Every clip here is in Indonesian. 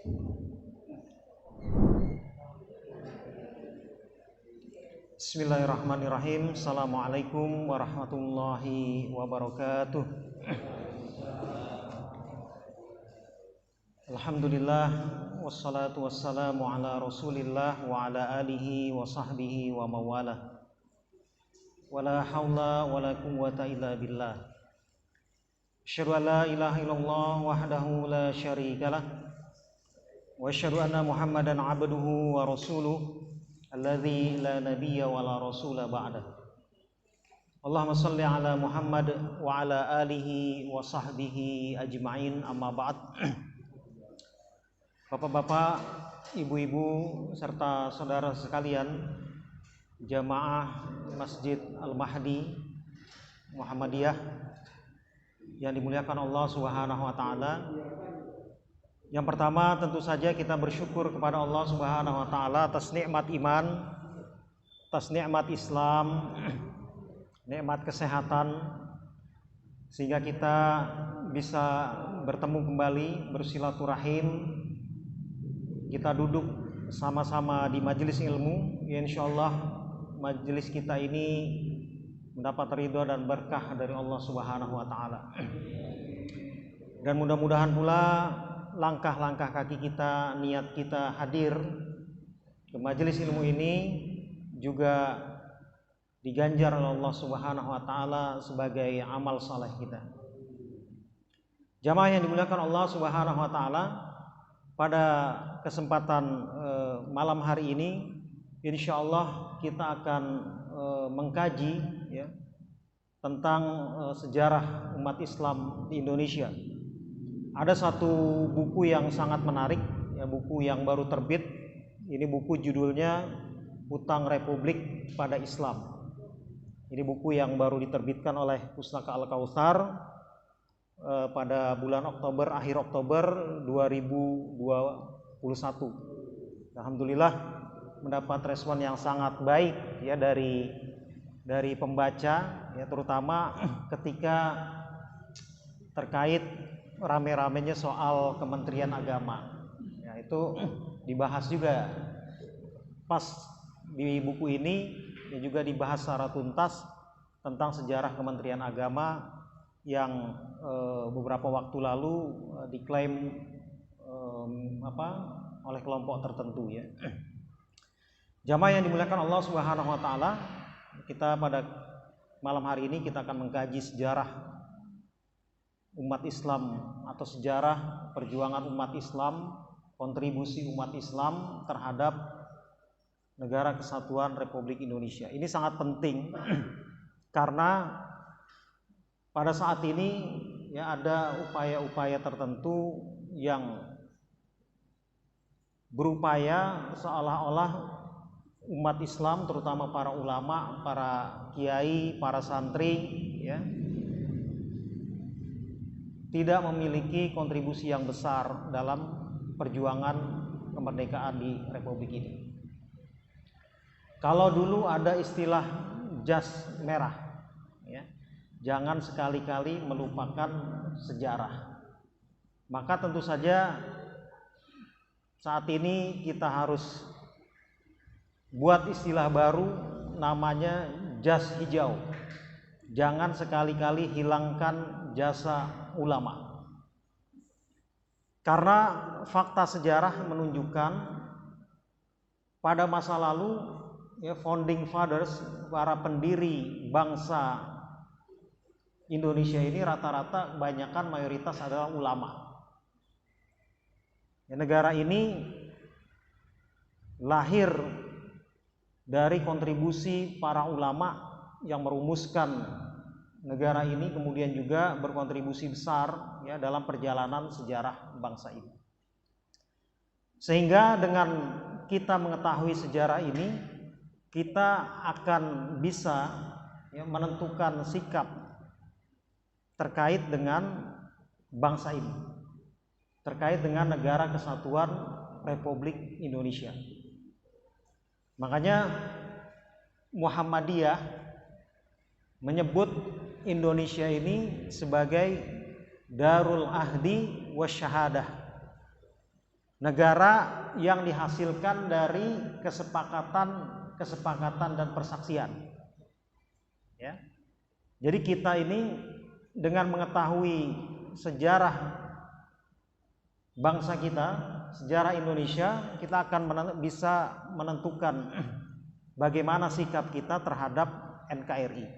Bismillahirrahmanirrahim. Assalamualaikum warahmatullahi wabarakatuh. Alhamdulillah, wassalatu wassalamu ala rasulillah wa ala alihi wa sahbihi wa mawalah. Wala hawla wala quwwata illa billah. Asyhadu an la ilaha illallah wahdahu la syarikalah, wa asyhadu anna Muhammadan abduhu wa rasuluh alladzi la nabiyya wa la rasula ba'dah. Allahumma shalli ala Muhammad wa ala alihi wa sahbihi ajma'in, amma ba'd. Bapak-bapak, ibu-ibu serta saudara sekalian, jamaah Masjid Al-Mahdi Muhammadiyah yang dimuliakan Allah Subhanahu wa taala. Yang pertama, tentu saja kita bersyukur kepada Allah Subhanahu wa taala atas nikmat iman, atas nikmat Islam, nikmat kesehatan, sehingga kita bisa bertemu kembali, bersilaturahim. Kita duduk sama-sama di majelis ilmu. Ya, insyaallah majelis kita ini mendapat ridho dan berkah dari Allah Subhanahu wa taala. Dan mudah-mudahan pula langkah-langkah kaki kita, niat kita hadir ke majelis ilmu ini juga diganjar oleh Allah Subhanahu wa taala sebagai amal saleh kita. Jamaah yang dimuliakan Allah Subhanahu wa taala, pada kesempatan malam hari ini insyaallah kita akan mengkaji ya, tentang sejarah umat Islam di Indonesia. Ada satu buku yang sangat menarik, ya, buku yang baru terbit. Ini buku judulnya Utang Republik pada Islam. Ini buku yang baru diterbitkan oleh Pustaka Al-Kautsar pada bulan Oktober, akhir Oktober 2021. Alhamdulillah mendapat respon yang sangat baik ya dari pembaca, ya, terutama ketika terkait rame-ramenya soal Kementerian Agama. Ya, itu dibahas juga. Pas di buku ini ya juga dibahas secara tuntas tentang sejarah Kementerian Agama yang beberapa waktu lalu diklaim oleh kelompok tertentu ya. Jamaah yang dimuliakan Allah Subhanahu wa taala, kita pada malam hari ini kita akan mengkaji sejarah umat Islam atau sejarah perjuangan umat Islam, kontribusi umat Islam terhadap Negara Kesatuan Republik Indonesia. Ini sangat penting karena pada saat ini ya ada upaya-upaya tertentu yang berupaya seolah-olah umat Islam, terutama para ulama, para kiai, para santri ya, tidak memiliki kontribusi yang besar dalam perjuangan kemerdekaan di Republik ini. Kalau dulu ada istilah jas merah, ya, jangan sekali-kali melupakan sejarah. Maka tentu saja saat ini kita harus buat istilah baru, namanya jas hijau. Jangan sekali-kali hilangkan jasa ulama. Karena fakta sejarah menunjukkan pada masa lalu ya, founding fathers, para pendiri bangsa Indonesia ini rata-rata kebanyakan mayoritas adalah ulama. Ya, negara ini lahir dari kontribusi para ulama yang merumuskan negara ini, kemudian juga berkontribusi besar ya dalam perjalanan sejarah bangsa ini. Sehingga dengan kita mengetahui sejarah ini, kita akan bisa ya, menentukan sikap terkait dengan bangsa ini, terkait dengan Negara Kesatuan Republik Indonesia. Makanya Muhammadiyah menyebut Indonesia ini sebagai Darul Ahdi Wasyahadah, negara yang dihasilkan dari kesepakatan dan persaksian. Ya. Jadi kita ini dengan mengetahui sejarah bangsa kita, sejarah Indonesia, kita akan bisa menentukan bagaimana sikap kita terhadap NKRI.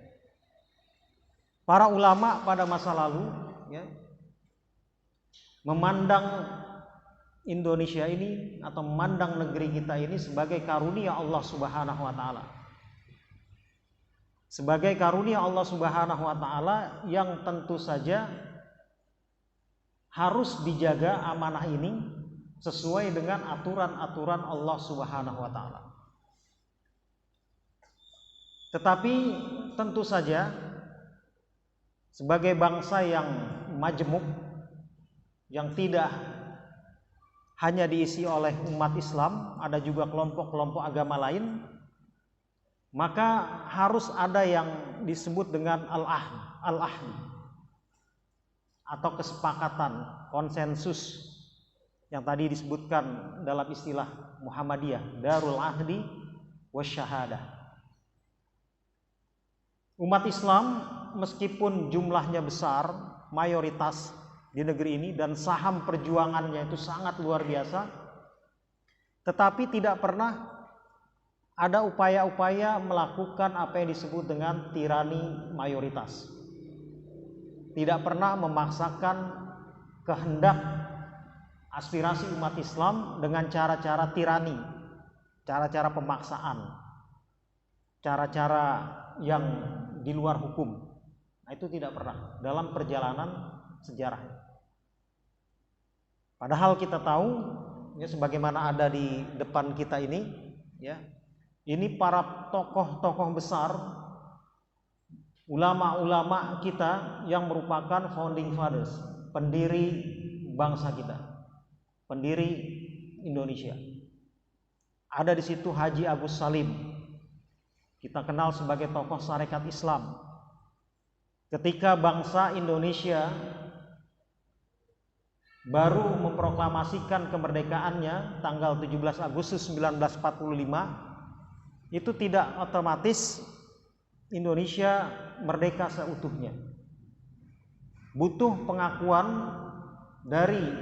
Para ulama pada masa lalu ya, memandang Indonesia ini atau memandang negeri kita ini sebagai karunia Allah Subhanahu wa taala. Sebagai karunia Allah Subhanahu wa taala yang tentu saja harus dijaga amanah ini sesuai dengan aturan-aturan Allah Subhanahu wa taala. Tetapi tentu saja sebagai bangsa yang majemuk, yang tidak hanya diisi oleh umat Islam, ada juga kelompok-kelompok agama lain, maka harus ada yang disebut dengan al-ahd atau kesepakatan, konsensus yang tadi disebutkan dalam istilah Muhammadiyah, Darul Ahdi Wasyahadah. Umat Islam meskipun jumlahnya besar, mayoritas di negeri ini dan saham perjuangannya itu sangat luar biasa, tetapi tidak pernah ada upaya-upaya melakukan apa yang disebut dengan tirani mayoritas. Tidak pernah memaksakan kehendak aspirasi umat Islam dengan cara-cara tirani, cara-cara pemaksaan, cara-cara yang di luar hukum. Nah, itu tidak pernah dalam perjalanan sejarah. Padahal kita tahu ya, sebagaimana ada di depan kita ini ya, ini para tokoh-tokoh besar, ulama-ulama kita yang merupakan founding fathers, pendiri bangsa kita, pendiri Indonesia. Ada di situ Haji Agus Salim, kita kenal sebagai tokoh Sarekat Islam. Ketika bangsa Indonesia baru memproklamasikan kemerdekaannya tanggal 17 Agustus 1945, itu tidak otomatis Indonesia merdeka seutuhnya. Butuh pengakuan dari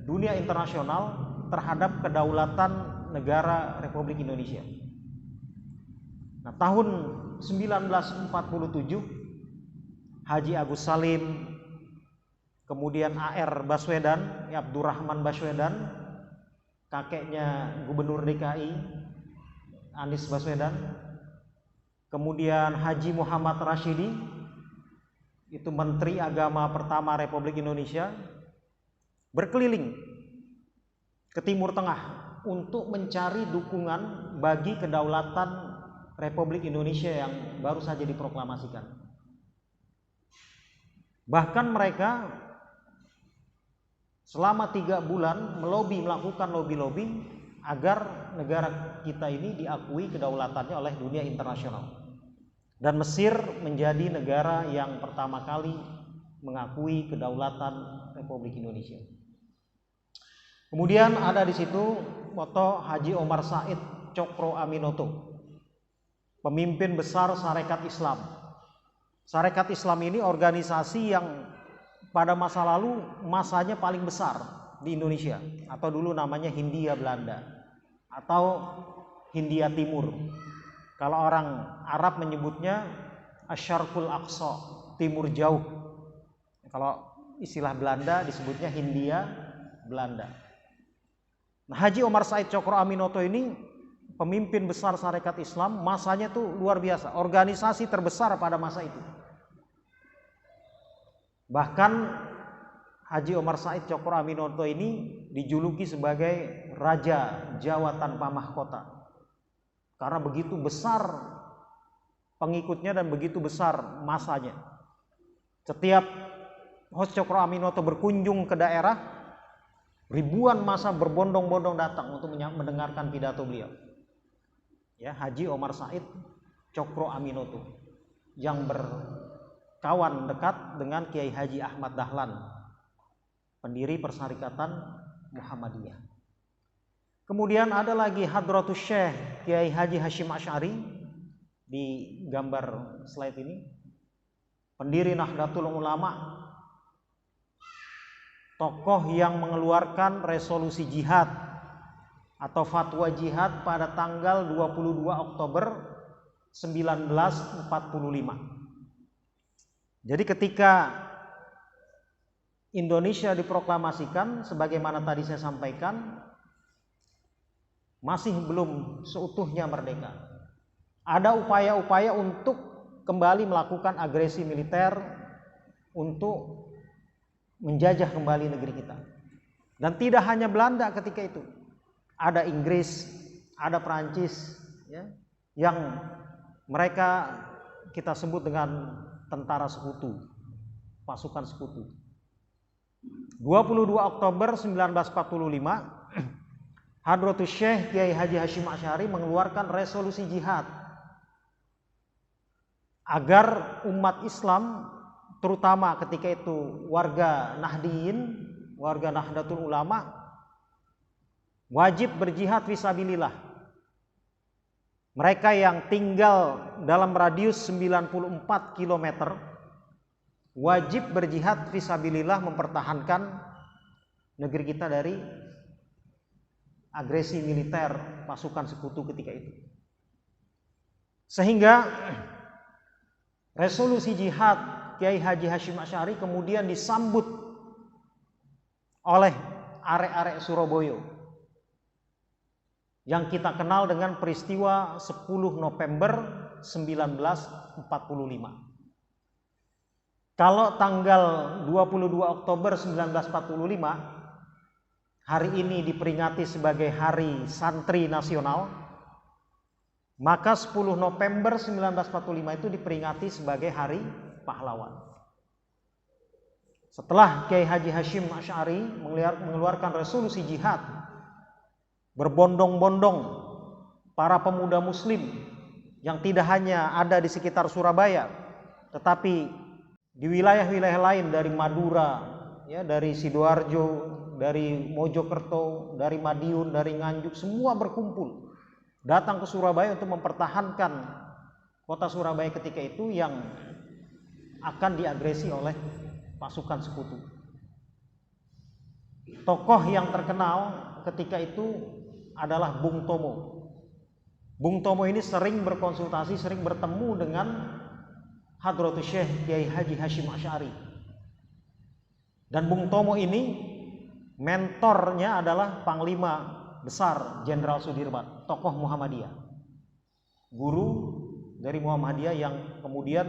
dunia internasional terhadap kedaulatan negara Republik Indonesia. Nah, tahun 1947 Haji Agus Salim, kemudian A.R. Baswedan, Abdurrahman Baswedan, kakeknya Gubernur DKI Anies Baswedan, kemudian Haji Muhammad Rashidi, itu Menteri Agama pertama Republik Indonesia, berkeliling ke Timur Tengah untuk mencari dukungan bagi kedaulatan Republik Indonesia yang baru saja diproklamasikan. Bahkan mereka selama 3 bulan melakukan lobby agar negara kita ini diakui kedaulatannya oleh dunia internasional. Dan Mesir menjadi negara yang pertama kali mengakui kedaulatan Republik Indonesia. Kemudian ada di situ foto Haji Omar Said Cokro Aminoto, pemimpin besar Sarekat Islam. Sarekat Islam ini organisasi yang pada masa lalu masanya paling besar di Indonesia, atau dulu namanya Hindia Belanda atau Hindia Timur. Kalau orang Arab menyebutnya Asyarqul Aqsa, Timur Jauh. Kalau istilah Belanda disebutnya Hindia Belanda. Nah, Haji Omar Said Cokro Aminoto ini pemimpin besar Sarekat Islam, masanya tuh luar biasa, organisasi terbesar pada masa itu. Bahkan Haji Omar Said Cokro Aminoto ini dijuluki sebagai Raja Jawa tanpa mahkota, karena begitu besar pengikutnya dan begitu besar masanya. Setiap Haji Cokro Aminoto berkunjung ke daerah, ribuan massa berbondong-bondong datang untuk mendengarkan pidato beliau. Ya, Haji Omar Said Cokro Aminoto yang berkawan dekat dengan Kiai Haji Ahmad Dahlan, pendiri Persyarikatan Muhammadiyah. Kemudian ada lagi Hadratus Syekh Kiai Haji Hasyim Asy'ari di gambar slide ini, pendiri Nahdlatul Ulama, tokoh yang mengeluarkan resolusi jihad atau fatwa jihad pada tanggal 22 Oktober 1945. Jadi ketika Indonesia diproklamasikan, sebagaimana tadi saya sampaikan, masih belum seutuhnya merdeka. Ada upaya-upaya untuk kembali melakukan agresi militer untuk menjajah kembali negeri kita. Dan tidak hanya Belanda ketika itu, ada Inggris, ada Perancis, ya, yang mereka kita sebut dengan tentara sekutu, pasukan sekutu. 22 Oktober 1945, Hadratus Syekh Kiai Haji Hasyim Asy'ari mengeluarkan resolusi jihad agar umat Islam, terutama ketika itu warga Nahdiyin, warga Nahdlatul Ulama, wajib berjihad fisabilillah. Mereka yang tinggal dalam radius 94 km wajib berjihad fisabilillah mempertahankan negeri kita dari agresi militer pasukan sekutu ketika itu. Sehingga resolusi jihad Kiai Haji Hasyim Asy'ari kemudian disambut oleh arek-arek Surabaya yang kita kenal dengan peristiwa 10 November 1945. Kalau tanggal 22 Oktober 1945 hari ini diperingati sebagai Hari Santri Nasional, maka 10 November 1945 itu diperingati sebagai Hari Pahlawan. Setelah Kiai Haji Hasyim Asy'ari mengeluarkan resolusi jihad, berbondong-bondong para pemuda muslim yang tidak hanya ada di sekitar Surabaya, tetapi di wilayah-wilayah lain dari Madura, ya, dari Sidoarjo, dari Mojokerto, dari Madiun, dari Nganjuk, semua berkumpul datang ke Surabaya untuk mempertahankan kota Surabaya ketika itu yang akan diagresi oleh pasukan sekutu. Tokoh yang terkenal ketika itu adalah Bung Tomo. Bung Tomo ini sering berkonsultasi, sering bertemu dengan Hadratus Syekh Kiai Haji Hasyim Asy'ari. Dan Bung Tomo ini mentornya adalah Panglima Besar Jenderal Sudirman, tokoh Muhammadiyah, guru dari Muhammadiyah yang kemudian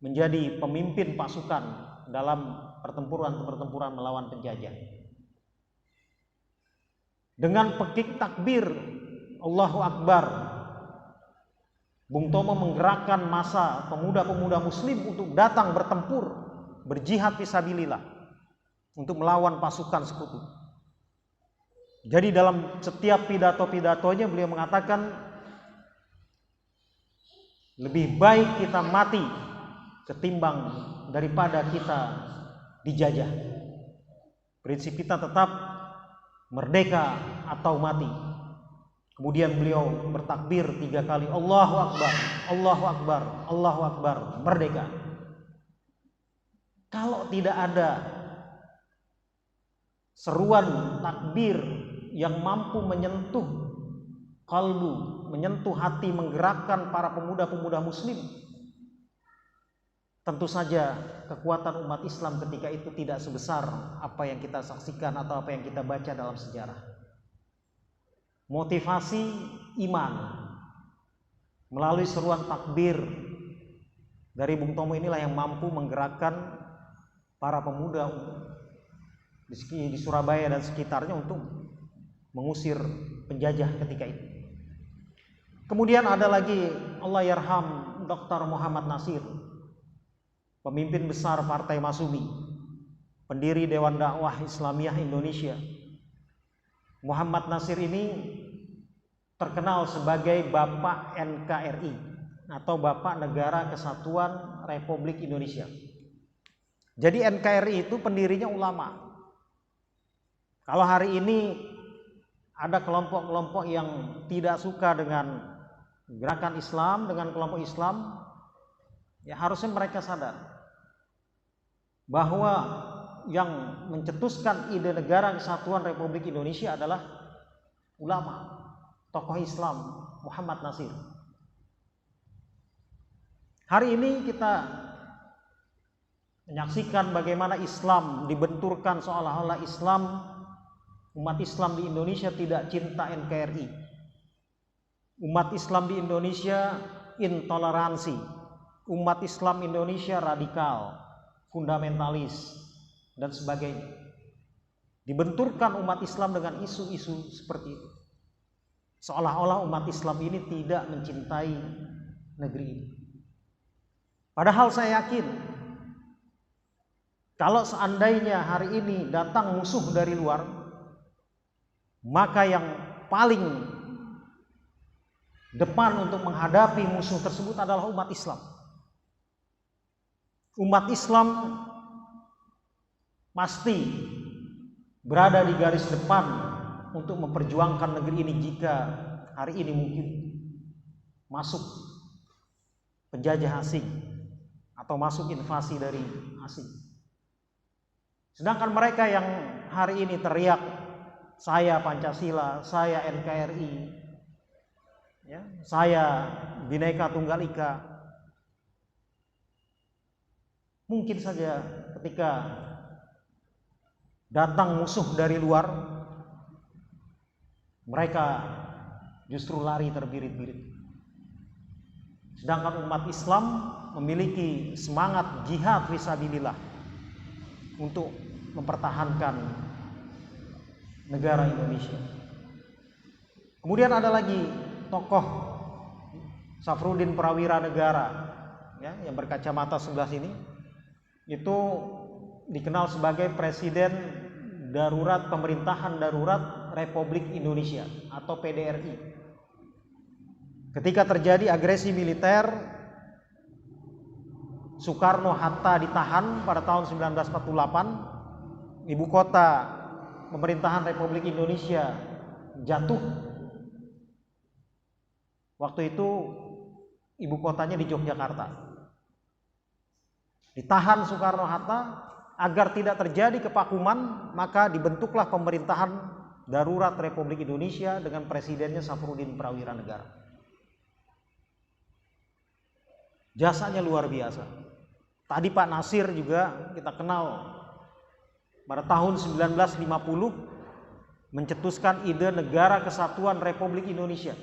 menjadi pemimpin pasukan dalam pertempuran melawan penjajah. Dengan pekik takbir Allahu Akbar, Bung Tomo menggerakkan massa pemuda-pemuda muslim untuk datang bertempur, berjihad fisabilillah untuk melawan pasukan sekutu. Jadi dalam setiap pidato-pidatonya beliau mengatakan, lebih baik kita mati ketimbang daripada kita dijajah. Prinsip kita tetap merdeka atau mati. Kemudian beliau bertakbir 3 kali, Allahu Akbar, Allahu Akbar, Allahu Akbar, merdeka. Kalau tidak ada seruan takbir yang mampu menyentuh kalbu, menyentuh hati, menggerakkan para pemuda-pemuda muslim, tentu saja kekuatan umat Islam ketika itu tidak sebesar apa yang kita saksikan atau apa yang kita baca dalam sejarah. Motivasi iman melalui seruan takbir dari Bung Tomo inilah yang mampu menggerakkan para pemuda di Surabaya dan sekitarnya untuk mengusir penjajah ketika itu. Kemudian ada lagi Allahyarham Dr. Muhammad Nasir, pemimpin besar Partai Masyumi, pendiri Dewan Dakwah Islamiyah Indonesia. Muhammad Nasir ini terkenal sebagai Bapak NKRI atau Bapak Negara Kesatuan Republik Indonesia. Jadi NKRI itu pendirinya ulama. Kalau hari ini ada kelompok-kelompok yang tidak suka dengan gerakan Islam, dengan kelompok Islam, ya harusnya mereka sadar bahwa yang mencetuskan ide negara kesatuan Republik Indonesia adalah ulama, tokoh Islam Muhammad Nasir. Hari ini kita menyaksikan bagaimana Islam dibenturkan seolah-olah umat Islam di Indonesia tidak cinta NKRI. Umat Islam di Indonesia intoleransi. Umat Islam Indonesia radikal, fundamentalis, dan sebagainya. Dibenturkan umat Islam dengan isu-isu seperti itu. Seolah-olah umat Islam ini tidak mencintai negeri ini. Padahal saya yakin, kalau seandainya hari ini datang musuh dari luar, maka yang paling depan untuk menghadapi musuh tersebut adalah umat Islam. Umat Islam pasti berada di garis depan untuk memperjuangkan negeri ini jika hari ini mungkin masuk penjajah asing atau masuk invasi dari asing. Sedangkan mereka yang hari ini teriak, saya Pancasila, saya NKRI, ya, saya Bhinneka Tunggal Ika, mungkin saja ketika datang musuh dari luar, mereka justru lari terbirit-birit. Sedangkan umat Islam memiliki semangat jihad fisabilillah untuk mempertahankan negara Indonesia. Kemudian ada lagi tokoh Safruddin Prawira Negara, ya, yang berkacamata sebelah sini, itu dikenal sebagai Presiden Darurat Pemerintahan Darurat Republik Indonesia atau PDRI. Ketika terjadi agresi militer, Soekarno-Hatta ditahan pada tahun 1948, ibu kota pemerintahan Republik Indonesia jatuh. Waktu itu ibu kotanya di Yogyakarta. Ditahan Soekarno-Hatta agar tidak terjadi kevakuman, maka dibentuklah pemerintahan darurat Republik Indonesia dengan presidennya Safruddin Prawira Negara. Jasanya luar biasa. Tadi Pak Nasir juga kita kenal pada tahun 1950 mencetuskan ide Negara Kesatuan Republik Indonesia.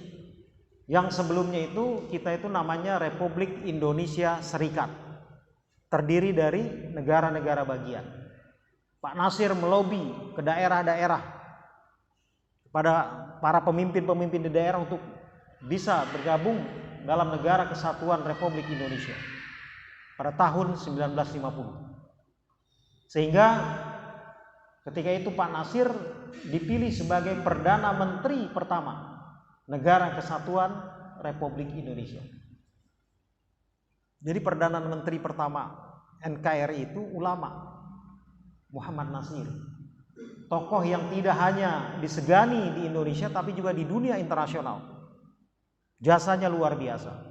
Yang sebelumnya itu kita itu namanya Republik Indonesia Serikat, terdiri dari negara-negara bagian. Pak Nasir melobi ke daerah-daerah kepada para pemimpin-pemimpin di daerah untuk bisa bergabung dalam Negara Kesatuan Republik Indonesia pada tahun 1950. Sehingga ketika itu Pak Nasir dipilih sebagai Perdana Menteri pertama Negara Kesatuan Republik Indonesia. Jadi Perdana Menteri pertama NKRI itu ulama Muhammad Nasir. Tokoh yang tidak hanya disegani di Indonesia tapi juga di dunia internasional. Jasanya luar biasa.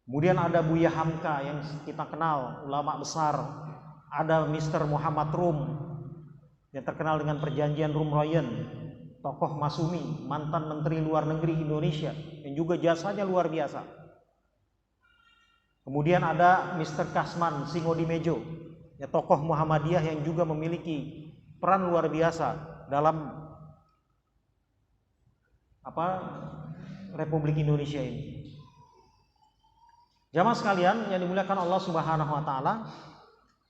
Kemudian ada Buya Hamka yang kita kenal, ulama besar. Ada Mr. Muhammad Rum yang terkenal dengan perjanjian Rum-Royen. Tokoh Masumi, mantan Menteri Luar Negeri Indonesia yang juga jasanya luar biasa. Kemudian ada Mr. Kasman Singodimejo, ya, tokoh Muhammadiyah yang juga memiliki peran luar biasa dalam Republik Indonesia ini. Jamaah sekalian yang dimuliakan Allah Subhanahu wa taala,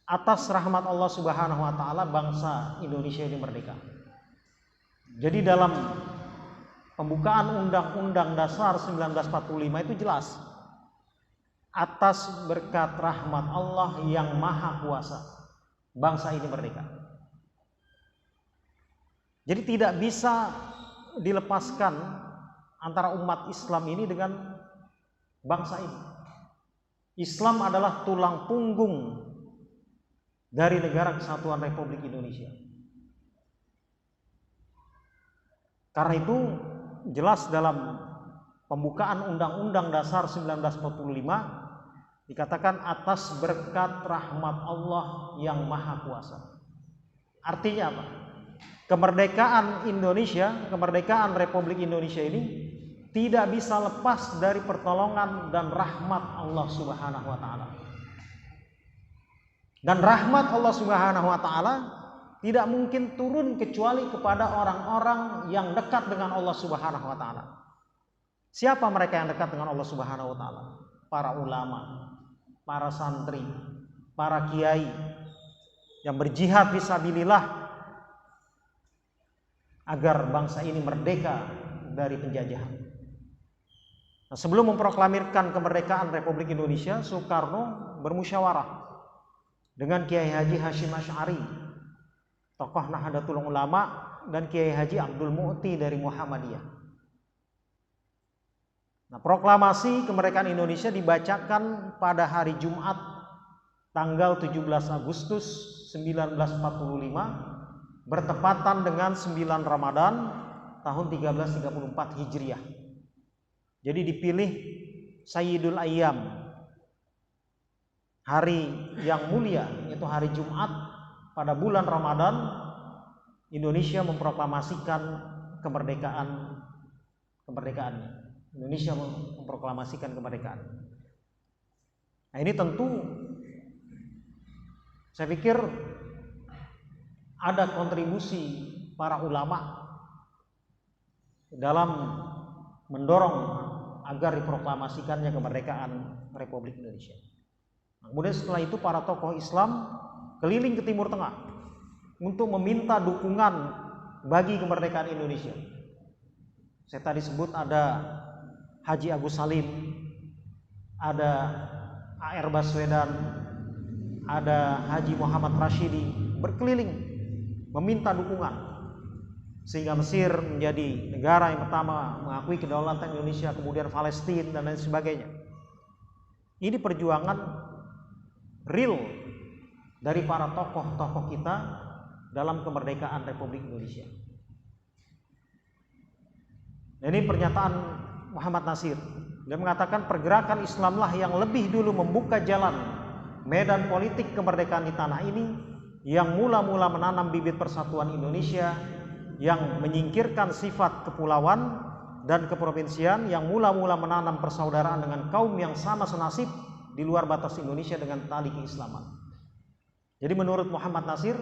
atas rahmat Allah Subhanahu wa taala bangsa Indonesia ini merdeka. Jadi dalam pembukaan Undang-Undang Dasar 1945 itu jelas, atas berkat rahmat Allah yang Maha Kuasa, bangsa ini merdeka. Jadi tidak bisa dilepaskan antara umat Islam ini dengan bangsa ini. Islam adalah tulang punggung dari Negara Kesatuan Republik Indonesia. Karena itu jelas dalam pembukaan Undang-Undang Dasar 1945 dikatakan atas berkat rahmat Allah yang Maha Kuasa. Artinya apa? Kemerdekaan Indonesia, kemerdekaan Republik Indonesia ini tidak bisa lepas dari pertolongan dan rahmat Allah Subhanahu wa taala. Dan rahmat Allah Subhanahu wa taala tidak mungkin turun kecuali kepada orang-orang yang dekat dengan Allah Subhanahu wa taala. Siapa mereka yang dekat dengan Allah Subhanahu wa taala? Para ulama, para santri, para kiai yang berjihad fisabilillah agar bangsa ini merdeka dari penjajahan. Nah, sebelum memproklamirkan kemerdekaan Republik Indonesia, Soekarno bermusyawarah dengan Kiai Haji Hasyim Asy'ari, tokoh Nahdlatul Ulama, dan Kiai Haji Abdul Mu'ti dari Muhammadiyah. Nah, proklamasi kemerdekaan Indonesia dibacakan pada hari Jumat tanggal 17 Agustus 1945 bertepatan dengan 9 Ramadan tahun 1334 Hijriah. Jadi dipilih Sayyidul Ayyam, hari yang mulia, yaitu hari Jumat pada bulan Ramadan. Indonesia memproklamasikan kemerdekaannya. Indonesia memproklamasikan kemerdekaan. Nah, ini tentu saya pikir ada kontribusi para ulama dalam mendorong agar diproklamasikannya kemerdekaan Republik Indonesia. Kemudian setelah itu para tokoh Islam keliling ke Timur Tengah untuk meminta dukungan bagi kemerdekaan Indonesia. Saya tadi sebut ada Haji Agus Salim, ada A.R. Baswedan, ada Haji Muhammad Rashidi, berkeliling meminta dukungan sehingga Mesir menjadi negara yang pertama mengakui kedaulatan Indonesia, kemudian Palestina dan lain sebagainya. Ini perjuangan real dari para tokoh-tokoh kita dalam kemerdekaan Republik Indonesia. Ini pernyataan Muhammad Nasir. Dia mengatakan pergerakan Islamlah yang lebih dulu membuka jalan medan politik kemerdekaan di tanah ini, yang mula-mula menanam bibit persatuan Indonesia, yang menyingkirkan sifat kepulauan dan keprovinsian, yang mula-mula menanam persaudaraan dengan kaum yang sama senasib di luar batas Indonesia dengan tali keislaman. Jadi menurut Muhammad Nasir,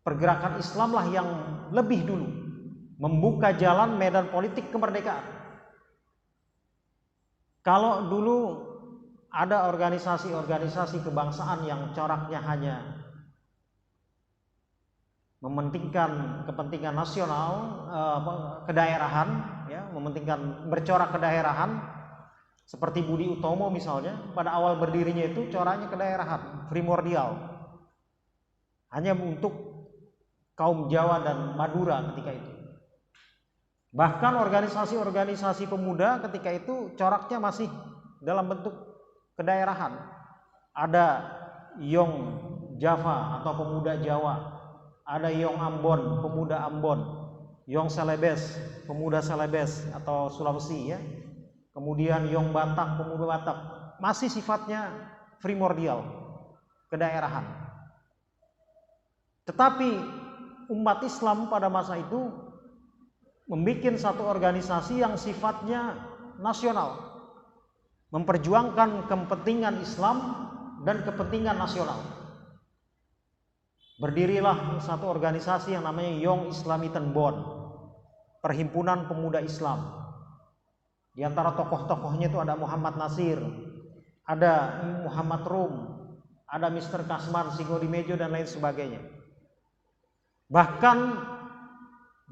pergerakan Islamlah yang lebih dulu membuka jalan medan politik kemerdekaan. Kalau dulu ada organisasi-organisasi kebangsaan yang coraknya hanya mementingkan kepentingan nasional, kedaerahan, ya, mementingkan bercorak kedaerahan, seperti Budi Utomo misalnya, pada awal berdirinya itu coraknya kedaerahan, primordial, hanya untuk kaum Jawa dan Madura ketika itu. Bahkan organisasi-organisasi pemuda ketika itu coraknya masih dalam bentuk kedaerahan. Ada Yong Java atau pemuda Jawa, ada Yong Ambon, pemuda Ambon, Yong Celebes, pemuda Celebes atau Sulawesi, ya. Kemudian Yong Batak, pemuda Batak, masih sifatnya primordial, kedaerahan. Tetapi umat Islam pada masa itu membuat satu organisasi yang sifatnya nasional, memperjuangkan kepentingan Islam dan kepentingan nasional. Berdirilah satu organisasi yang namanya Young Islamiten Bond, Perhimpunan Pemuda Islam. Di antara tokoh-tokohnya itu ada Muhammad Nasir, ada Muhammad Rum, ada Mr. Kasman, Singodimejo dan lain sebagainya. Bahkan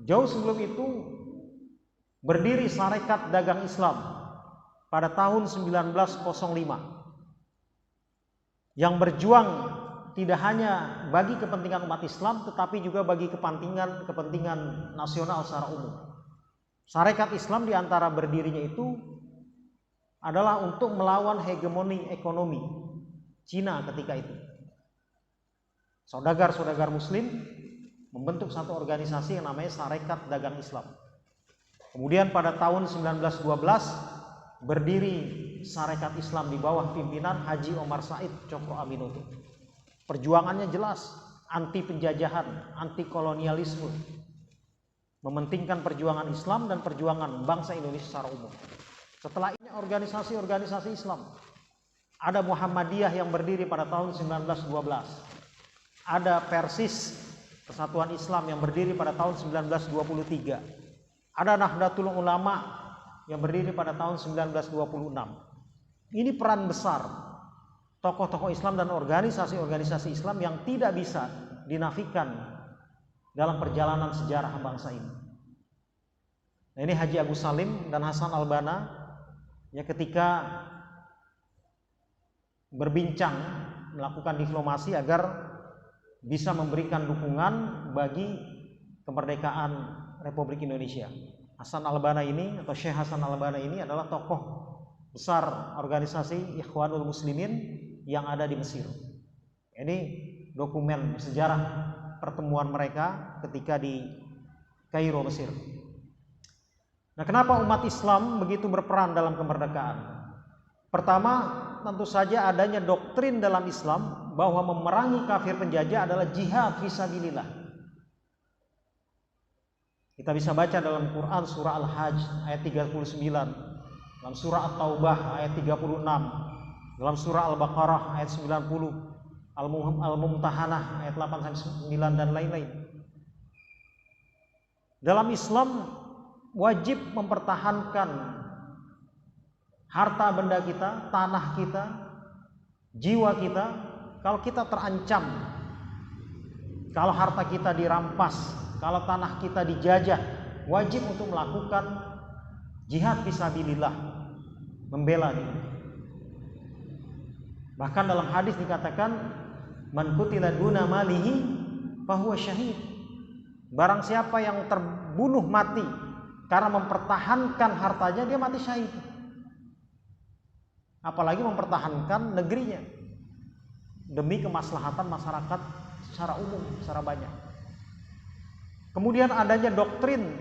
jauh sebelum itu berdiri Sarekat Dagang Islam pada tahun 1905 yang berjuang tidak hanya bagi kepentingan umat Islam tetapi juga bagi kepentingan nasional secara umum. Sarekat Islam di antara berdirinya itu adalah untuk melawan hegemoni ekonomi Cina ketika itu. Saudagar-saudagar muslim membentuk satu organisasi yang namanya Sarekat Dagang Islam. Kemudian pada tahun 1912 berdiri Sarekat Islam di bawah pimpinan Haji Omar Said Cokro Aminoto. Perjuangannya jelas, anti penjajahan, anti kolonialisme, mementingkan perjuangan Islam dan perjuangan bangsa Indonesia secara umum. Setelah ini organisasi-organisasi Islam, ada Muhammadiyah yang berdiri pada tahun 1912, ada Persis Persatuan Islam yang berdiri pada tahun 1923, ada Nahdlatul Ulama yang berdiri pada tahun 1926. Ini peran besar tokoh-tokoh Islam dan organisasi-organisasi Islam yang tidak bisa dinafikan dalam perjalanan sejarah bangsa ini. Nah, ini Haji Agus Salim dan Hasan Albana ya ketika berbincang melakukan diplomasi agar bisa memberikan dukungan bagi kemerdekaan Republik Indonesia. Hasan Albana ini atau Syekh Hasan Albana ini adalah tokoh besar organisasi Ikhwanul Muslimin yang ada di Mesir. Ini dokumen sejarah pertemuan mereka ketika di Kairo, Mesir. Nah, kenapa umat Islam begitu berperan dalam kemerdekaan? Pertama, tentu saja adanya doktrin dalam Islam bahwa memerangi kafir penjajah adalah jihad fisabilillah. Kita bisa baca dalam Quran surah Al-Hajj ayat 39, dalam surah At-Taubah ayat 36, dalam surah Al-Baqarah ayat 90, Al-Mumtahanah ayat 8-9 dan lain-lain. Dalam Islam wajib mempertahankan harta benda kita, tanah kita, jiwa kita. Kalau kita terancam, kalau harta kita dirampas, kalau tanah kita dijajah, wajib untuk melakukan jihad fisabilillah, membela diri. Bahkan dalam hadis dikatakan, man qutila duna malihi fahuwa syahid. Barang siapa yang terbunuh mati karena mempertahankan hartanya, dia mati syahid. Apalagi mempertahankan negerinya demi kemaslahatan masyarakat secara umum, secara banyak. Kemudian adanya doktrin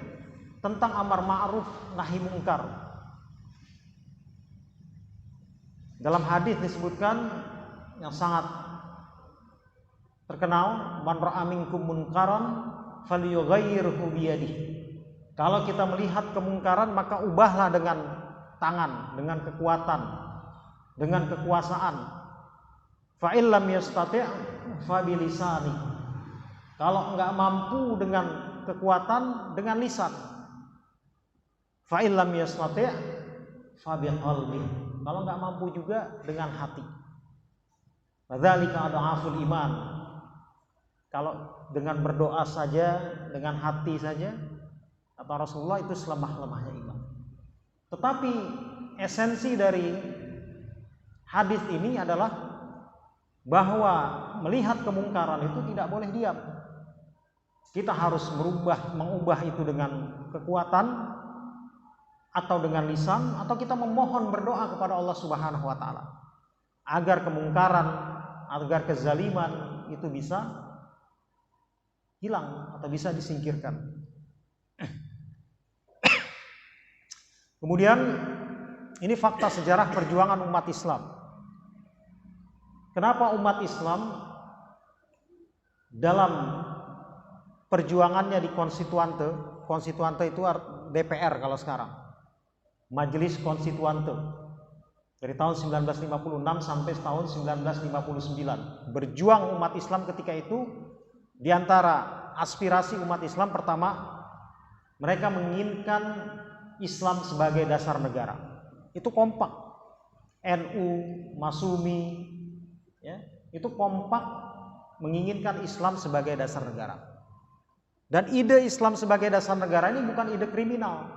tentang amar ma'ruf nahi mungkar. Dalam hadis disebutkan yang sangat terkenal, man ra'a minkum munkaran falyughayyirhu biyadihi. Kalau kita melihat kemungkaran maka ubahlah dengan tangan, dengan kekuatan, dengan kekuasaan. Fa illam yastati' fa bilisani. Kalau enggak mampu dengan kekuatan, dengan lisan. Fa illam yastati' fa biqalbi. Kalau enggak mampu juga dengan hati. Fadzalika adhaful iman. Kalau dengan berdoa saja, dengan hati saja, kata Rasulullah, itu selemah-lemahnya iman. Tetapi esensi dari hadis ini adalah bahwa melihat kemungkaran itu tidak boleh diam. Kita harus mengubah itu dengan kekuatan atau dengan lisan, atau kita memohon berdoa kepada Allah Subhanahu wa taala agar kemungkaran, agar kezaliman itu bisa hilang atau bisa disingkirkan. Kemudian ini fakta sejarah perjuangan umat Islam. Kenapa umat Islam dalam perjuangannya di konstituante itu DPR kalau sekarang, Majelis Konstituante, dari tahun 1956 sampai tahun 1959, berjuang umat Islam ketika itu. Di antara aspirasi umat Islam, pertama, mereka menginginkan Islam sebagai dasar negara. Itu kompak. NU, Masumi, ya, itu kompak menginginkan Islam sebagai dasar negara. Dan ide Islam sebagai dasar negara ini bukan ide kriminal,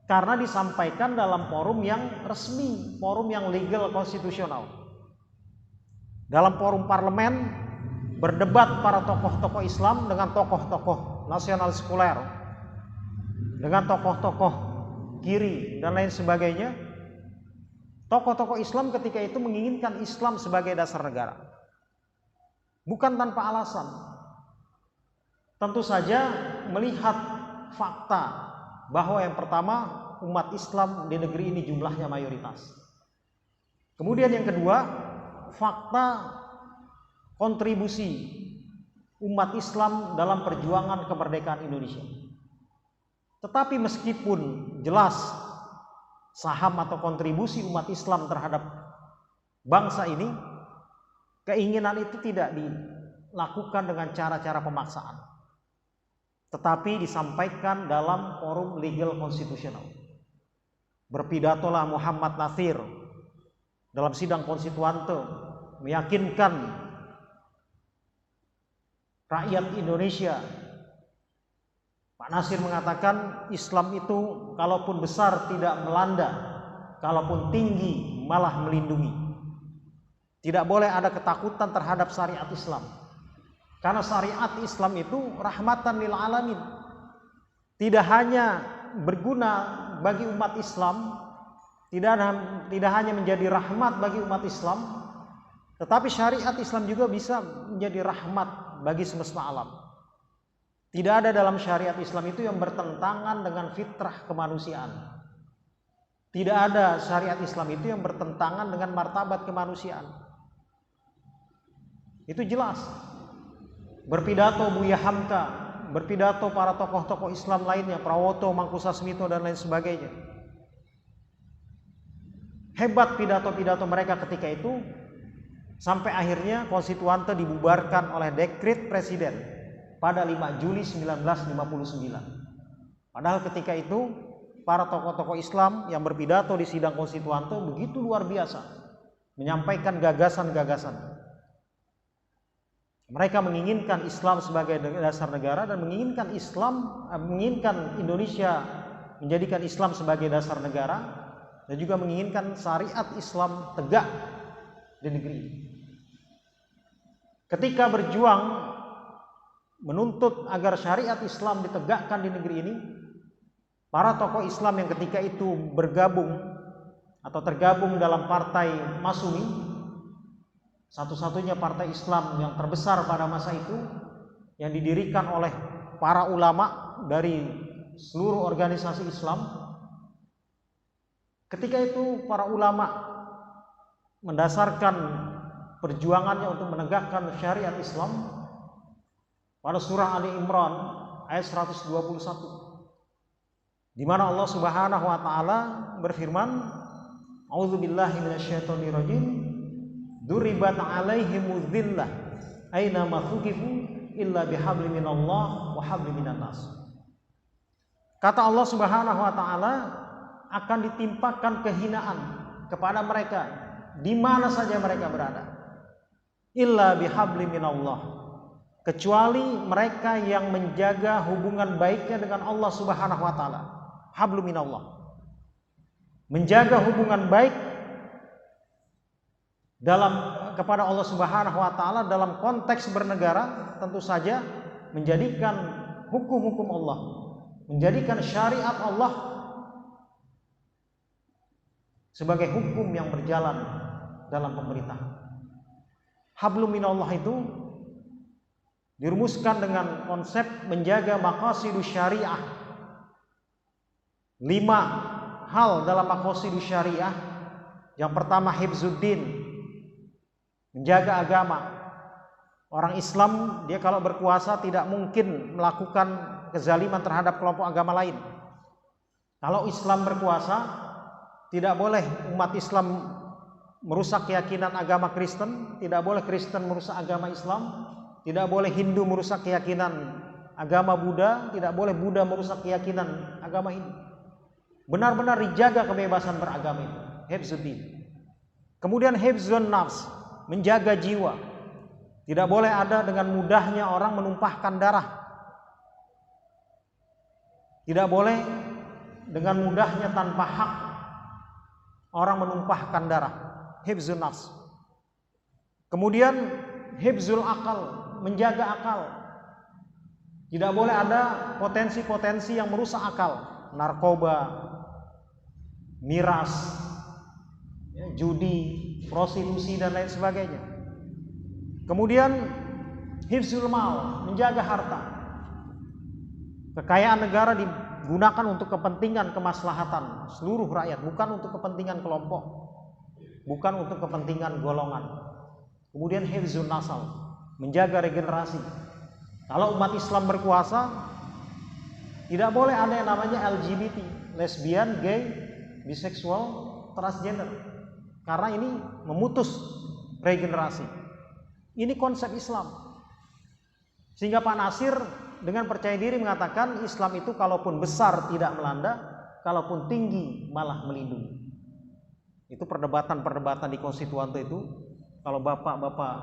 karena disampaikan dalam forum yang resmi, forum yang legal konstitusional. Dalam forum parlemen berdebat para tokoh-tokoh Islam dengan tokoh-tokoh nasional sekuler, dengan tokoh-tokoh kiri dan lain sebagainya. Tokoh-tokoh Islam ketika itu menginginkan Islam sebagai dasar negara, bukan tanpa alasan. Tentu saja melihat fakta bahwa yang pertama, umat Islam di negeri ini jumlahnya mayoritas. Kemudian yang kedua, fakta kontribusi umat Islam dalam perjuangan kemerdekaan Indonesia. Tetapi meskipun jelas saham atau kontribusi umat Islam terhadap bangsa ini, keinginan itu tidak dilakukan dengan cara-cara pemaksaan, tetapi disampaikan dalam forum legal konstitusional. Berpidatolah Muhammad Natsir dalam sidang konstituante, meyakinkan rakyat Indonesia. Pak Natsir mengatakan Islam itu kalaupun besar tidak melanda, kalaupun tinggi malah melindungi. Tidak boleh ada ketakutan terhadap syariat Islam, karena syariat Islam itu rahmatan lil alamin. Tidak hanya berguna bagi umat Islam, tidak hanya menjadi rahmat bagi umat Islam, tetapi syariat Islam juga bisa menjadi rahmat bagi semesta alam. Tidak ada dalam syariat Islam itu yang bertentangan dengan fitrah kemanusiaan. Tidak ada syariat Islam itu yang bertentangan dengan martabat kemanusiaan. Itu jelas. Berpidato Buya Hamka, berpidato para tokoh-tokoh Islam lainnya, Prawoto, Mangkusasmito dan lain sebagainya. Hebat pidato-pidato mereka ketika itu, sampai akhirnya konstituante dibubarkan oleh dekret presiden pada 5 Juli 1959. Padahal ketika itu para tokoh-tokoh Islam yang berpidato di sidang konstituante begitu luar biasa, menyampaikan gagasan-gagasan. Mereka menginginkan Islam sebagai dasar negara dan menginginkan Indonesia menjadikan Islam sebagai dasar negara, dan juga menginginkan syariat Islam tegak di negeri ini. Ketika berjuang menuntut agar syariat Islam ditegakkan di negeri ini, para tokoh Islam yang ketika itu bergabung atau tergabung dalam partai Masyumi, satu-satunya partai Islam yang terbesar pada masa itu, yang didirikan oleh para ulama dari seluruh organisasi Islam. Ketika itu para ulama mendasarkan perjuangannya untuk menegakkan syariat Islam pada surah Ali Imran ayat 121, di mana Allah Subhanahu wa taala berfirman, A'udzubillahi minasyaitonirrajim, duribat 'alaihimudz dzillah aina ma thuqifu illa bihablin minallah wa hablin minan nas. Kata Allah Subhanahu wa taala, akan ditimpakan kehinaan kepada mereka di mana saja mereka berada, illa bihablin minallah, kecuali mereka yang menjaga hubungan baiknya dengan Allah Subhanahu wa taala. Hablum minallah, menjaga hubungan baik kepada Allah Subhanahu wa taala dalam konteks bernegara, tentu saja menjadikan hukum-hukum Allah, menjadikan syariat Allah sebagai hukum yang berjalan dalam pemerintahan. Hablum minallah itu dirumuskan dengan konsep menjaga maqasidus syariah. 5 hal dalam maqasidus syariah. Yang pertama, hifzuddin, menjaga agama. Orang Islam dia kalau berkuasa tidak mungkin melakukan kezaliman terhadap kelompok agama lain. Kalau Islam berkuasa, tidak boleh umat Islam merusak keyakinan agama Kristen, tidak boleh Kristen merusak agama Islam, tidak boleh Hindu merusak keyakinan agama Buddha, tidak boleh Buddha merusak keyakinan agama Hindu. Benar-benar dijaga kebebasan beragama itu, hifzuddin. Kemudian hifzun nafs, menjaga jiwa. Tidak boleh ada dengan mudahnya orang menumpahkan darah. Tidak boleh dengan mudahnya tanpa hak orang menumpahkan darah. Hifzun nafs. Kemudian hifzul akal, menjaga akal. Tidak boleh ada potensi-potensi yang merusak akal, narkoba, miras, judi, prostitusi dan lain sebagainya. Kemudian hifzul mal, menjaga harta. Kekayaan negara digunakan untuk kepentingan kemaslahatan seluruh rakyat, bukan untuk kepentingan kelompok, bukan untuk kepentingan golongan. Kemudian hifzun nasal, menjaga regenerasi. Kalau umat Islam berkuasa, tidak boleh ada yang namanya LGBT, lesbian, gay, biseksual, transgender, karena ini memutus regenerasi. Ini konsep Islam. Sehingga Pak Nasir dengan percaya diri mengatakan Islam itu kalaupun besar tidak melanda, kalaupun tinggi malah melindungi. Itu perdebatan-perdebatan di Konstituante itu, kalau bapak-bapak,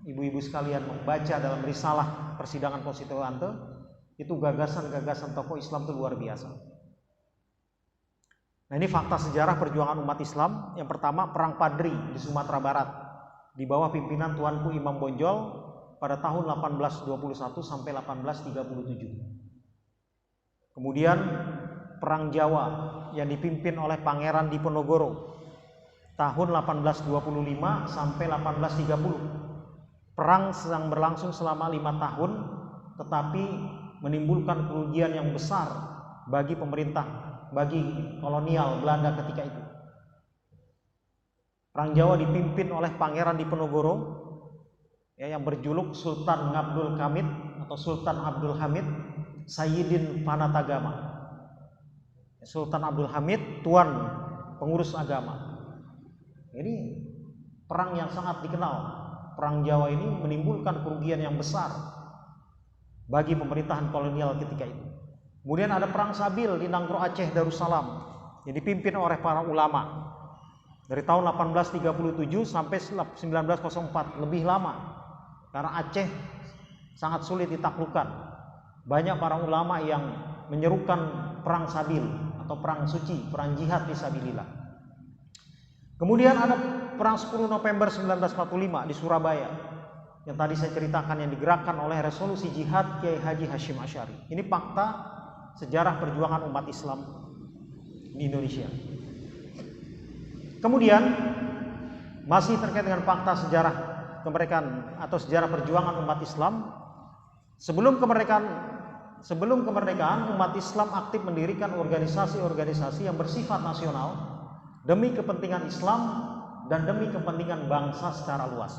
ibu-ibu sekalian membaca dalam risalah persidangan Konstituante, itu gagasan-gagasan tokoh Islam itu luar biasa. Nah, ini fakta sejarah perjuangan umat Islam. Yang pertama, Perang Padri di Sumatera Barat di bawah pimpinan Tuanku Imam Bonjol pada tahun 1821 sampai 1837. Kemudian Perang Jawa yang dipimpin oleh Pangeran Diponegoro tahun 1825 sampai 1830. Perang sedang berlangsung selama 5 tahun, tetapi menimbulkan kerugian yang besar bagi pemerintah, bagi kolonial Belanda ketika itu. Perang Jawa dipimpin oleh Pangeran Diponegoro yang berjuluk Sultan Abdul Hamid atau Sultan Abdul Hamid Sayyidin Panatagama. Sultan Abdul Hamid, tuan pengurus agama. Ini perang yang sangat dikenal. Perang Jawa ini menimbulkan kerugian yang besar bagi pemerintahan kolonial ketika itu. Kemudian ada Perang Sabil di Nangro Aceh Darussalam yang dipimpin oleh para ulama dari tahun 1837 sampai 1904, lebih lama karena Aceh sangat sulit ditaklukkan. Banyak para ulama yang menyerukan Perang Sabil atau Perang Suci, Perang Jihad fisabilillah. Kemudian ada Perang 10 November 1945 di Surabaya yang tadi saya ceritakan, yang digerakkan oleh Resolusi Jihad Kiai Haji Hashim Asy'ari. Ini fakta sejarah perjuangan umat Islam di Indonesia. Kemudian masih terkait dengan fakta sejarah kemerdekaan atau sejarah perjuangan umat Islam, sebelum kemerdekaan umat Islam aktif mendirikan organisasi-organisasi yang bersifat nasional demi kepentingan Islam dan demi kepentingan bangsa secara luas.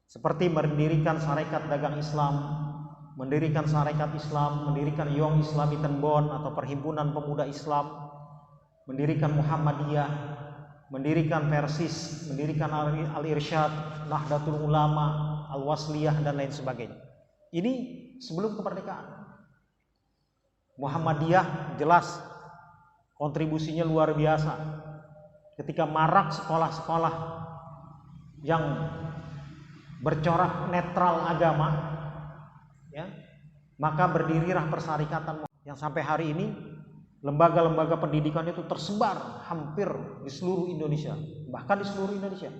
Seperti mendirikan Sarekat Dagang Islam, mendirikan Sarekat Islam, mendirikan Young Islamitan Bond atau Perhimpunan Pemuda Islam, mendirikan Muhammadiyah, mendirikan Persis, mendirikan Al-Irsyad, Nahdlatul Ulama, Al-Wasliyah, dan lain sebagainya. Ini sebelum kemerdekaan. Muhammadiyah jelas kontribusinya luar biasa. Ketika marak sekolah-sekolah yang bercorak netral agama, ya, maka berdirilah Persyarikatan yang sampai hari ini lembaga-lembaga pendidikan itu tersebar hampir di seluruh Indonesia, bahkan di seluruh Indonesia.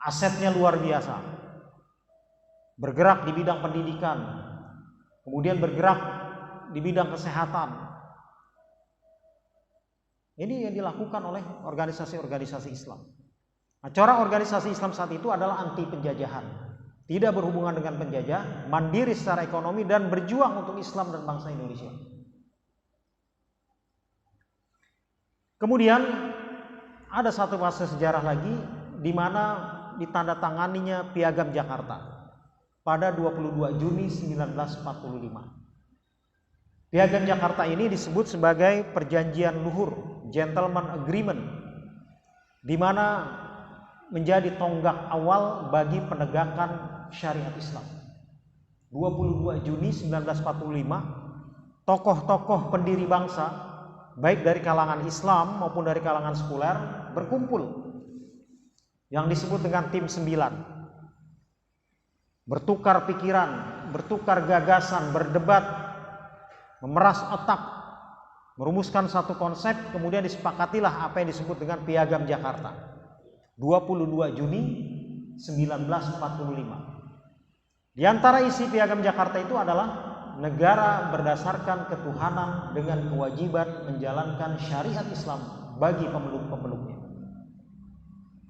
Asetnya luar biasa, bergerak di bidang pendidikan, kemudian bergerak di bidang kesehatan. Ini yang dilakukan oleh organisasi-organisasi Islam. Nah, corak organisasi Islam saat itu adalah anti penjajahan, tidak berhubungan dengan penjajah, mandiri secara ekonomi, dan berjuang untuk Islam dan bangsa Indonesia. Kemudian ada satu fase sejarah lagi di mana ditandatanganinya Piagam Jakarta pada 22 Juni 1945. Piagam Jakarta ini disebut sebagai perjanjian luhur, gentleman agreement, di mana menjadi tonggak awal bagi penegakan syariat Islam. 22 Juni 1945, tokoh-tokoh pendiri bangsa, baik dari kalangan Islam maupun dari kalangan sekuler, berkumpul yang disebut dengan Tim 9. Bertukar pikiran, bertukar gagasan, berdebat, memeras otak, merumuskan satu konsep, kemudian disepakatilah apa yang disebut dengan Piagam Jakarta. 22 Juni 1945. Di antara isi Piagam Jakarta itu adalah negara berdasarkan ketuhanan dengan kewajiban menjalankan syariat Islam bagi pemeluk-pemeluknya.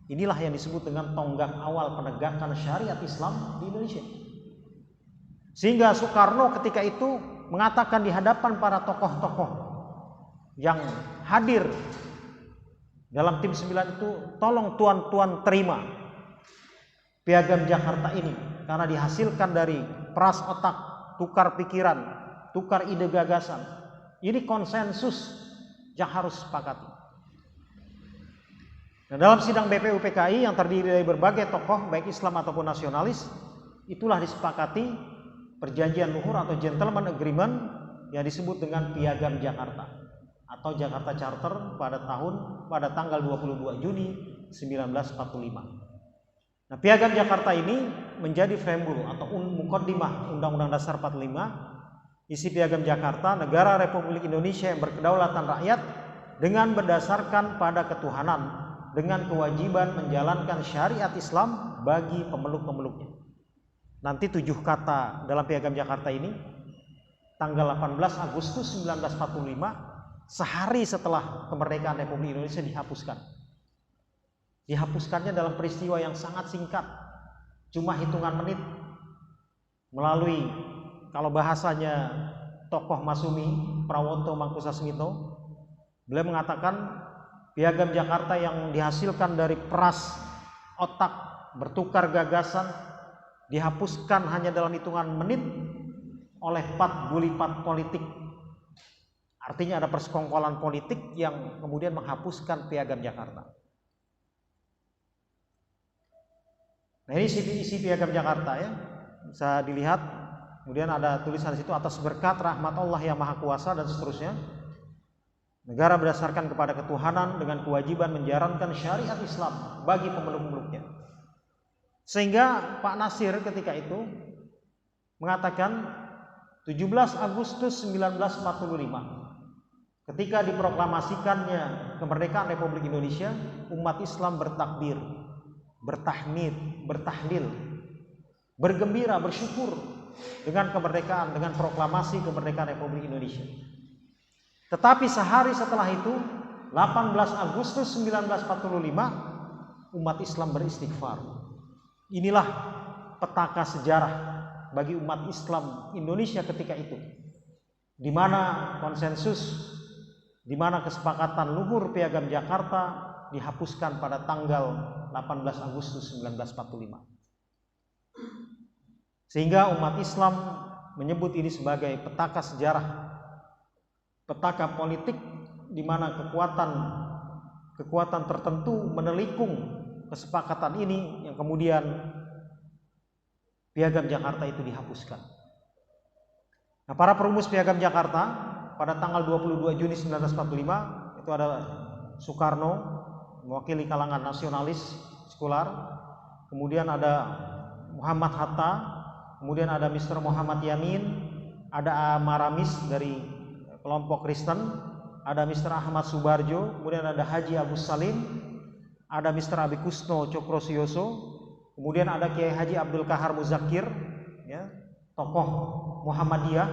Inilah yang disebut dengan tonggak awal penegakan syariat Islam di Indonesia. Sehingga Soekarno ketika itu mengatakan di hadapan para tokoh-tokoh yang hadir dalam tim 9 itu, tolong tuan-tuan terima Piagam Jakarta ini karena dihasilkan dari peras otak, tukar pikiran, tukar ide gagasan. Ini konsensus yang harus sepakati. Nah, dalam sidang BPUPKI yang terdiri dari berbagai tokoh baik Islam ataupun nasionalis, itulah disepakati perjanjian luhur atau gentleman agreement yang disebut dengan Piagam Jakarta atau Jakarta Charter pada tanggal 22 Juni 1945. Nah, Piagam Jakarta ini menjadi preambul atau mukaddimah Undang-Undang Dasar 45. Isi Piagam Jakarta, negara Republik Indonesia yang berkedaulatan rakyat dengan berdasarkan pada ketuhanan, dengan kewajiban menjalankan syariat Islam bagi pemeluk-pemeluknya. Nanti 7 kata dalam Piagam Jakarta ini, tanggal 18 Agustus 1945, sehari setelah kemerdekaan Republik Indonesia dihapuskan. Dihapuskannya dalam peristiwa yang sangat singkat, cuma hitungan menit, melalui, kalau bahasanya tokoh Masumi, Prawoto Mangkusasmito, beliau mengatakan Piagam Jakarta yang dihasilkan dari peras otak, bertukar gagasan, dihapuskan hanya dalam hitungan menit oleh 4 gulipat politik. Artinya ada persekongkolan politik yang kemudian menghapuskan Piagam Jakarta. Nah, ini isi Piagam Jakarta ya, bisa dilihat. Kemudian ada tulisan di situ, atas berkat rahmat Allah yang Maha Kuasa dan seterusnya. Negara berdasarkan kepada ketuhanan dengan kewajiban menjalankan syariat Islam bagi pemeluk-pemeluknya. Sehingga Pak Nasir ketika itu mengatakan 17 Agustus 1945, ketika diproklamasikannya kemerdekaan Republik Indonesia, umat Islam bertakbir, bertahmid, bertahlil, bergembira, bersyukur dengan kemerdekaan, dengan proklamasi kemerdekaan Republik Indonesia. Tetapi sehari setelah itu, 18 Agustus 1945, umat Islam beristighfar. Inilah petaka sejarah bagi umat Islam Indonesia ketika itu, di mana konsensus, di mana kesepakatan luhur Piagam Jakarta dihapuskan pada tanggal 18 Agustus 1945. Sehingga umat Islam menyebut ini sebagai petaka sejarah, petaka politik, di mana kekuatan tertentu menelikung kesepakatan ini yang kemudian Piagam Jakarta itu dihapuskan. Nah, para perumus Piagam Jakarta pada tanggal 22 Juni 1945 itu ada Soekarno mewakili kalangan nasionalis sekular, kemudian ada Muhammad Hatta, kemudian ada Mr. Muhammad Yamin, ada Maramis dari kelompok Kristen, ada Mr. Ahmad Subarjo, kemudian ada Haji Agus Salim, ada Mr. Abi Kusno Cokrosioso, kemudian ada Kiai Haji Abdul Kahar Muzakir, ya, tokoh Muhammadiyah,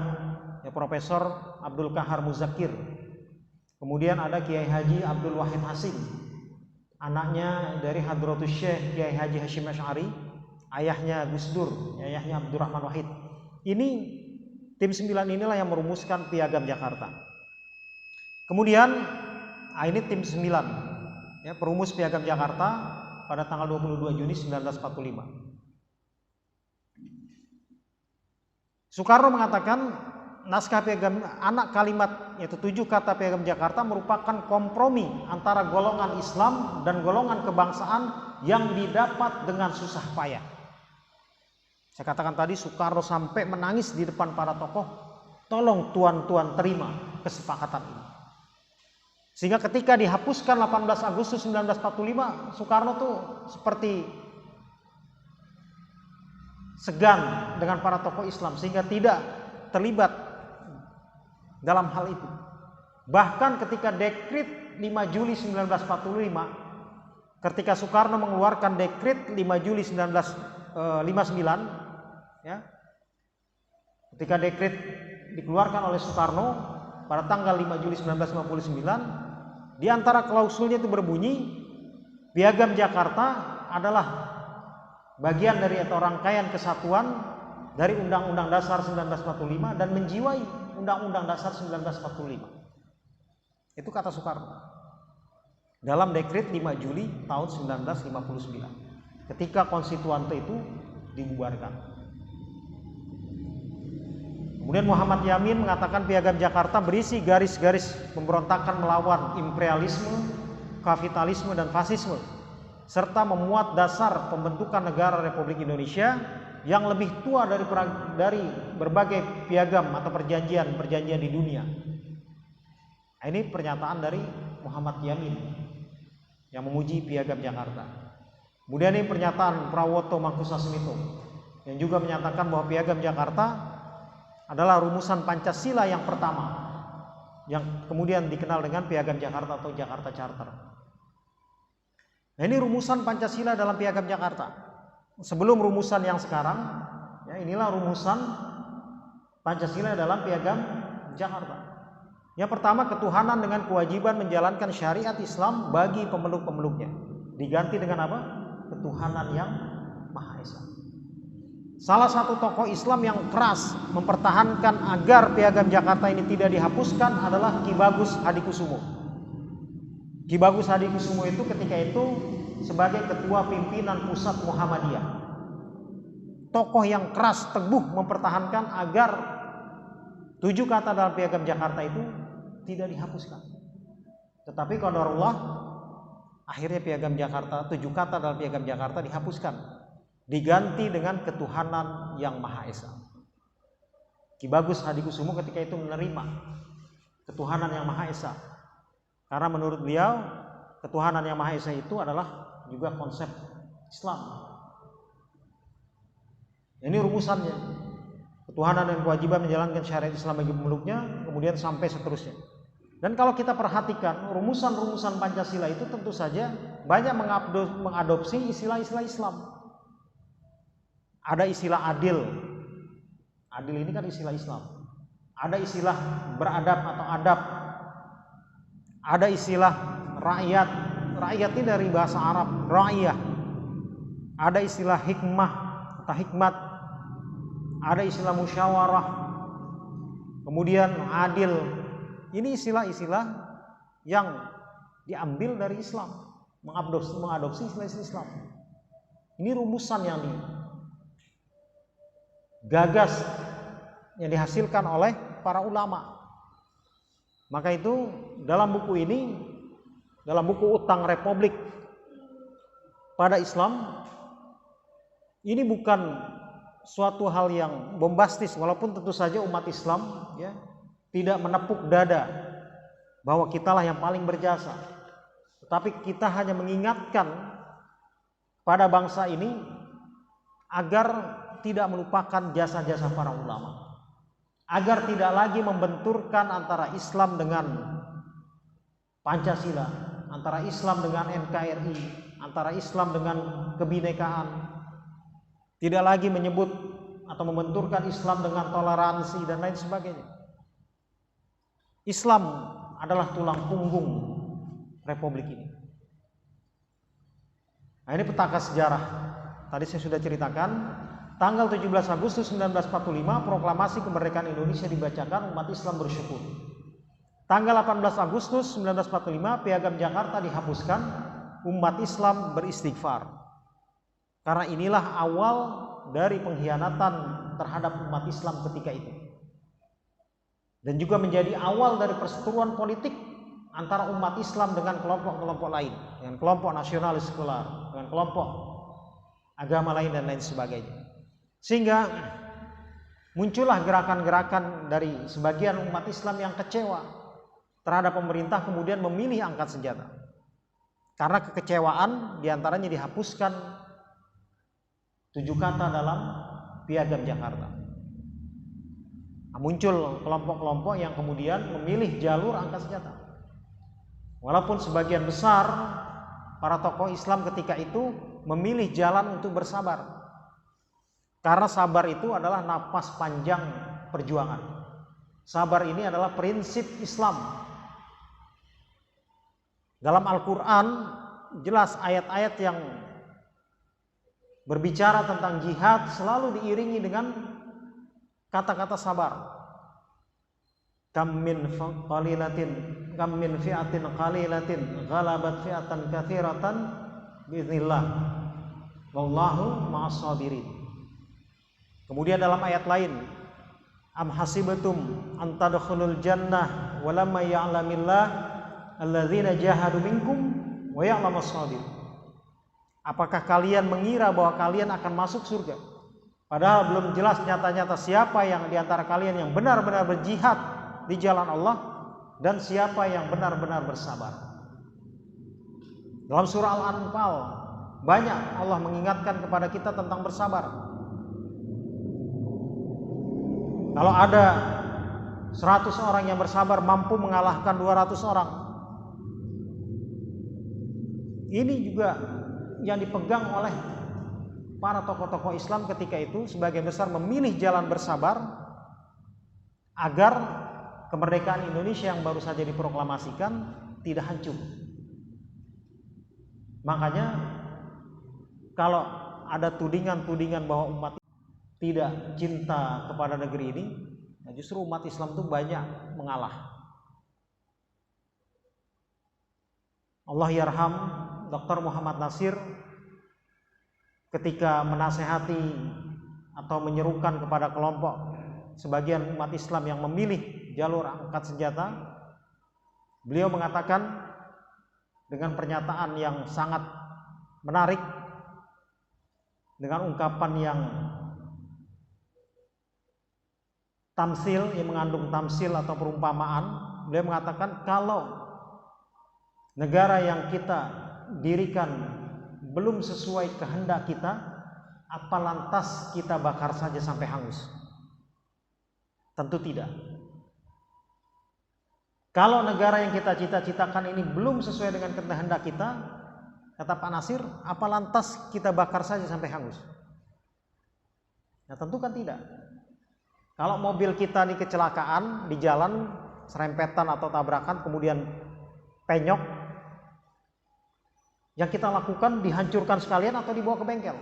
ya, Profesor Abdul Kahar Muzakir. Kemudian ada Kiai Haji Abdul Wahid Hasim, anaknya dari Hadratus Syekh Kiai Haji Hashim Asy'ari, ayahnya Gus Dur, ayahnya Abdurrahman Wahid. Ini tim 9 inilah yang merumuskan Piagam Jakarta. Kemudian ini tim 9 ya, perumus Piagam Jakarta pada tanggal 22 Juni 1945. Soekarno mengatakan naskah Piagam, anak kalimat yaitu 7 kata Piagam Jakarta merupakan kompromi antara golongan Islam dan golongan kebangsaan yang didapat dengan susah payah. Saya katakan tadi Soekarno sampai menangis di depan para tokoh, tolong tuan-tuan terima kesepakatan ini. Sehingga ketika dihapuskan 18 Agustus 1945, Soekarno tuh seperti segan dengan para tokoh Islam sehingga tidak terlibat dalam hal itu. Bahkan ketika dekret 5 Juli 1945, ketika Soekarno mengeluarkan dekret 5 Juli 1959, ya, ketika dekret dikeluarkan oleh Soekarno pada tanggal 5 Juli 1959, di antara klausulnya itu berbunyi, Piagam Jakarta adalah bagian dari atau rangkaian kesatuan dari Undang-Undang Dasar 1945 dan menjiwai Undang-Undang Dasar 1945. Itu kata Soekarno dalam dekret 5 Juli tahun 1959 ketika konstituante itu dibubarkan. Kemudian Muhammad Yamin mengatakan Piagam Jakarta berisi garis-garis pemberontakan melawan imperialisme, kapitalisme, dan fasisme, serta memuat dasar pembentukan negara Republik Indonesia yang lebih tua dari berbagai piagam atau perjanjian di dunia. Nah, ini pernyataan dari Muhammad Yamin yang memuji Piagam Jakarta. Kemudian ini pernyataan Prawoto Mangkusasmito yang juga menyatakan bahwa Piagam Jakarta adalah rumusan Pancasila yang pertama, yang kemudian dikenal dengan Piagam Jakarta atau Jakarta Charter. Nah, ini rumusan Pancasila dalam Piagam Jakarta. Sebelum rumusan yang sekarang, ya, inilah rumusan Pancasila dalam Piagam Jakarta. Yang pertama, ketuhanan dengan kewajiban menjalankan syariat Islam bagi pemeluk-pemeluknya. Diganti dengan apa? Ketuhanan yang Maha Esa. Salah satu tokoh Islam yang keras mempertahankan agar Piagam Jakarta ini tidak dihapuskan adalah Ki Bagus Hadikusumo. Ki Bagus Hadikusumo itu ketika itu sebagai ketua pimpinan pusat Muhammadiyah. Tokoh yang keras teguh mempertahankan agar 7 kata dalam Piagam Jakarta itu tidak dihapuskan. Tetapi qadarullah, akhirnya Piagam Jakarta, 7 kata dalam Piagam Jakarta dihapuskan, diganti dengan ketuhanan yang Maha Esa. Ki Bagus Hadikusumo ketika itu menerima ketuhanan yang Maha Esa, karena menurut beliau ketuhanan yang Maha Esa itu adalah juga konsep Islam. Ini rumusannya, ketuhanan dan kewajiban menjalankan syariat Islam bagi pemeluknya, kemudian sampai seterusnya. Dan kalau kita perhatikan rumusan-rumusan Pancasila itu tentu saja banyak mengadopsi istilah-istilah Islam. Ada istilah adil. Adil ini kan istilah Islam. Ada istilah beradab atau adab. Ada istilah rakyat. Rakyat ini dari bahasa Arab, ra'iyah. Ada istilah hikmah atau hikmat. Ada istilah musyawarah. Kemudian adil. Ini istilah-istilah yang diambil dari Islam, mengadopsi istilah-istilah Islam. Ini rumusan yang digagas, yang dihasilkan oleh para ulama. Maka itu dalam buku ini, dalam buku Utang Republik pada Islam, ini bukan suatu hal yang bombastis, walaupun tentu saja umat Islam ya tidak menepuk dada bahwa kitalah yang paling berjasa. Tetapi kita hanya mengingatkan pada bangsa ini agar tidak melupakan jasa-jasa para ulama, agar tidak lagi membenturkan antara Islam dengan Pancasila, antara Islam dengan NKRI, antara Islam dengan kebinekaan, tidak lagi menyebut atau membenturkan Islam dengan toleransi dan lain sebagainya. Islam adalah tulang punggung Republik ini. Nah, ini petaka sejarah. Tadi saya sudah ceritakan, tanggal 17 Agustus 1945 proklamasi kemerdekaan Indonesia dibacakan, umat Islam bersyukur. Tanggal 18 Agustus 1945 Piagam Jakarta dihapuskan, umat Islam beristighfar. Karena inilah awal dari pengkhianatan terhadap umat Islam ketika itu. Dan juga menjadi awal dari perseteruan politik antara umat Islam dengan kelompok-kelompok lain, dengan kelompok nasionalis sekular, dengan kelompok agama lain dan lain sebagainya. Sehingga muncullah gerakan-gerakan dari sebagian umat Islam yang kecewa terhadap pemerintah, kemudian memilih angkat senjata. Karena kekecewaan diantaranya dihapuskan 7 kata dalam Piagam Jakarta. Muncul kelompok-kelompok yang kemudian memilih jalur angkat senjata. Walaupun sebagian besar para tokoh Islam ketika itu memilih jalan untuk bersabar. Karena sabar itu adalah napas panjang perjuangan. Sabar ini adalah prinsip Islam. Dalam Al-Quran jelas ayat-ayat yang berbicara tentang jihad selalu diiringi dengan kata-kata sabar. kam min fi'atin qalilatin ghalabat fi'atan katsiratan biiznillah wallahu ma'as sabirin. Kemudian dalam ayat lain, am hasibatum an tadkhulul jannah wa lamma ya'lamillah alladzina jahadu minkum wa ya'lamus sabir. Apakah kalian mengira bahwa kalian akan masuk surga padahal belum jelas nyata-nyata siapa yang di antara kalian yang benar-benar berjihad di jalan Allah dan siapa yang benar-benar bersabar. Dalam surah Al-Anfal banyak Allah mengingatkan kepada kita tentang bersabar. Kalau ada 100 orang yang bersabar mampu mengalahkan 200 orang. Ini juga yang dipegang oleh para tokoh-tokoh Islam ketika itu, sebagian besar memilih jalan bersabar agar kemerdekaan Indonesia yang baru saja diproklamasikan tidak hancur. Makanya kalau ada tudingan-tudingan bahwa umat tidak cinta kepada negeri ini, nah justru umat Islam itu banyak mengalah. Allah yarham Dr. Muhammad Nasir ketika menasehati atau menyerukan kepada kelompok sebagian umat Islam yang memilih jalur angkat senjata, beliau mengatakan dengan pernyataan yang sangat menarik, dengan ungkapan yang tamsil, yang mengandung tamsil atau perumpamaan. Beliau mengatakan kalau negara yang kita dirikan belum sesuai kehendak kita, apa lantas kita bakar saja sampai hangus? Tentu tidak. Kalau negara yang kita cita-citakan ini belum sesuai dengan kehendak kita, kata Pak Nasir, apa lantas kita bakar saja sampai hangus? Nah tentu kan tidak. Kalau mobil kita ini kecelakaan di jalan, serempetan atau tabrakan, kemudian penyok, yang kita lakukan dihancurkan sekalian atau dibawa ke bengkel?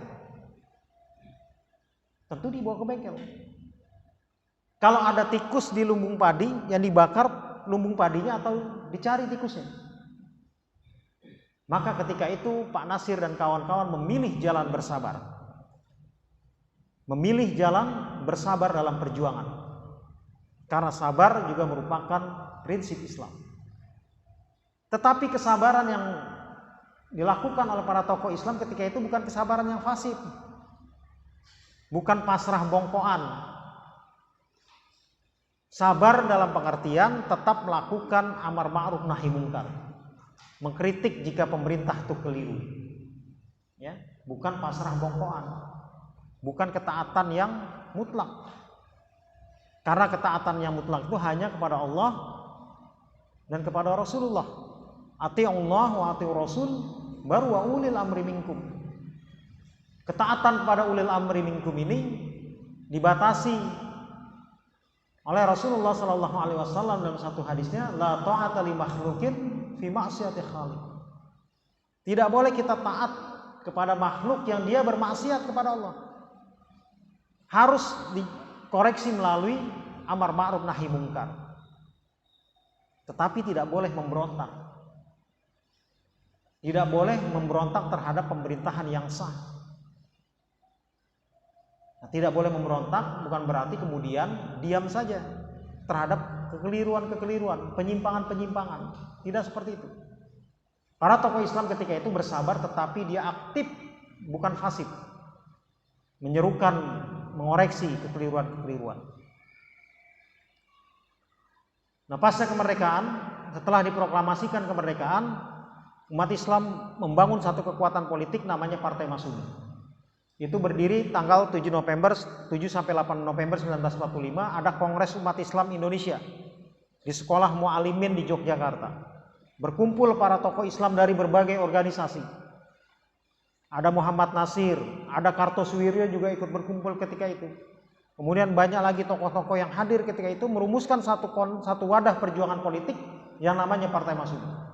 Tentu dibawa ke bengkel. Kalau ada tikus di lumbung padi, yang dibakar lumbung padinya atau dicari tikusnya? Maka ketika itu Pak Nasir dan kawan-kawan memilih jalan bersabar. Memilih jalan bersabar dalam perjuangan. Karena sabar juga merupakan prinsip Islam. Tetapi kesabaran yang dilakukan oleh para tokoh Islam ketika itu bukan kesabaran yang fasih, bukan pasrah bongkoan. Sabar dalam pengertian tetap melakukan amar ma'ruf nahi mungkar, mengkritik jika pemerintah itu keliru, ya, bukan pasrah bongkoan, bukan ketaatan yang mutlak. Karena ketaatan yang mutlak itu hanya kepada Allah dan kepada Rasulullah. Ati'ullah wa ati'ur Rasul baru wa ulil amri minkum. Ketaatan kepada ulil amri minkum ini dibatasi oleh Rasulullah sallallahu alaihi wasallam dalam satu hadisnya, la ta'ata li makhluqin fi ma'siyati khaliq. Tidak boleh kita taat kepada makhluk yang dia bermaksiat kepada Allah. Harus dikoreksi melalui amar ma'ruf nahi mungkar. Tetapi tidak boleh memberontak. Tidak boleh memberontak terhadap pemerintahan yang sah. Nah, tidak boleh memberontak bukan berarti kemudian diam saja terhadap kekeliruan-kekeliruan, penyimpangan-penyimpangan. Tidak seperti itu. Para tokoh Islam ketika itu bersabar, tetapi dia aktif, bukan fasik, menyerukan, mengoreksi kekeliruan-kekeliruan. Nah, pasca kemerdekaan, setelah diproklamasikan kemerdekaan, umat Islam membangun satu kekuatan politik namanya Partai Masyumi. Itu berdiri tanggal 7 sampai 8 November 1945 ada Kongres Umat Islam Indonesia di Sekolah Mu'alimin di Yogyakarta. Berkumpul para tokoh Islam dari berbagai organisasi. Ada Muhammad Nasir, ada Kartosuwiryo juga ikut berkumpul ketika itu. Kemudian banyak lagi tokoh-tokoh yang hadir ketika itu merumuskan satu wadah perjuangan politik yang namanya Partai Masyumi.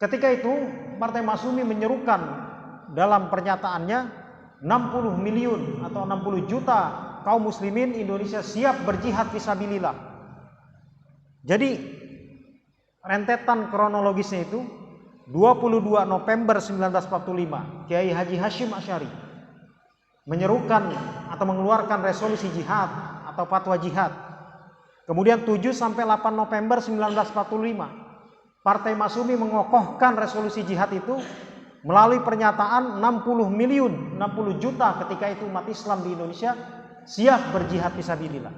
Ketika itu Partai Masyumi menyerukan dalam pernyataannya 60 miliun atau 60 juta kaum muslimin Indonesia siap berjihad fisabilillah Jadi rentetan kronologisnya itu 22 November 1945 Kiai Haji Hashim Asy'ari menyerukan atau mengeluarkan resolusi jihad atau fatwa jihad. Kemudian 7 sampai 8 November 1945 Partai Masyumi mengokohkan resolusi jihad itu melalui pernyataan 60 juta ketika itu umat Islam di Indonesia siap berjihad fisabilillah.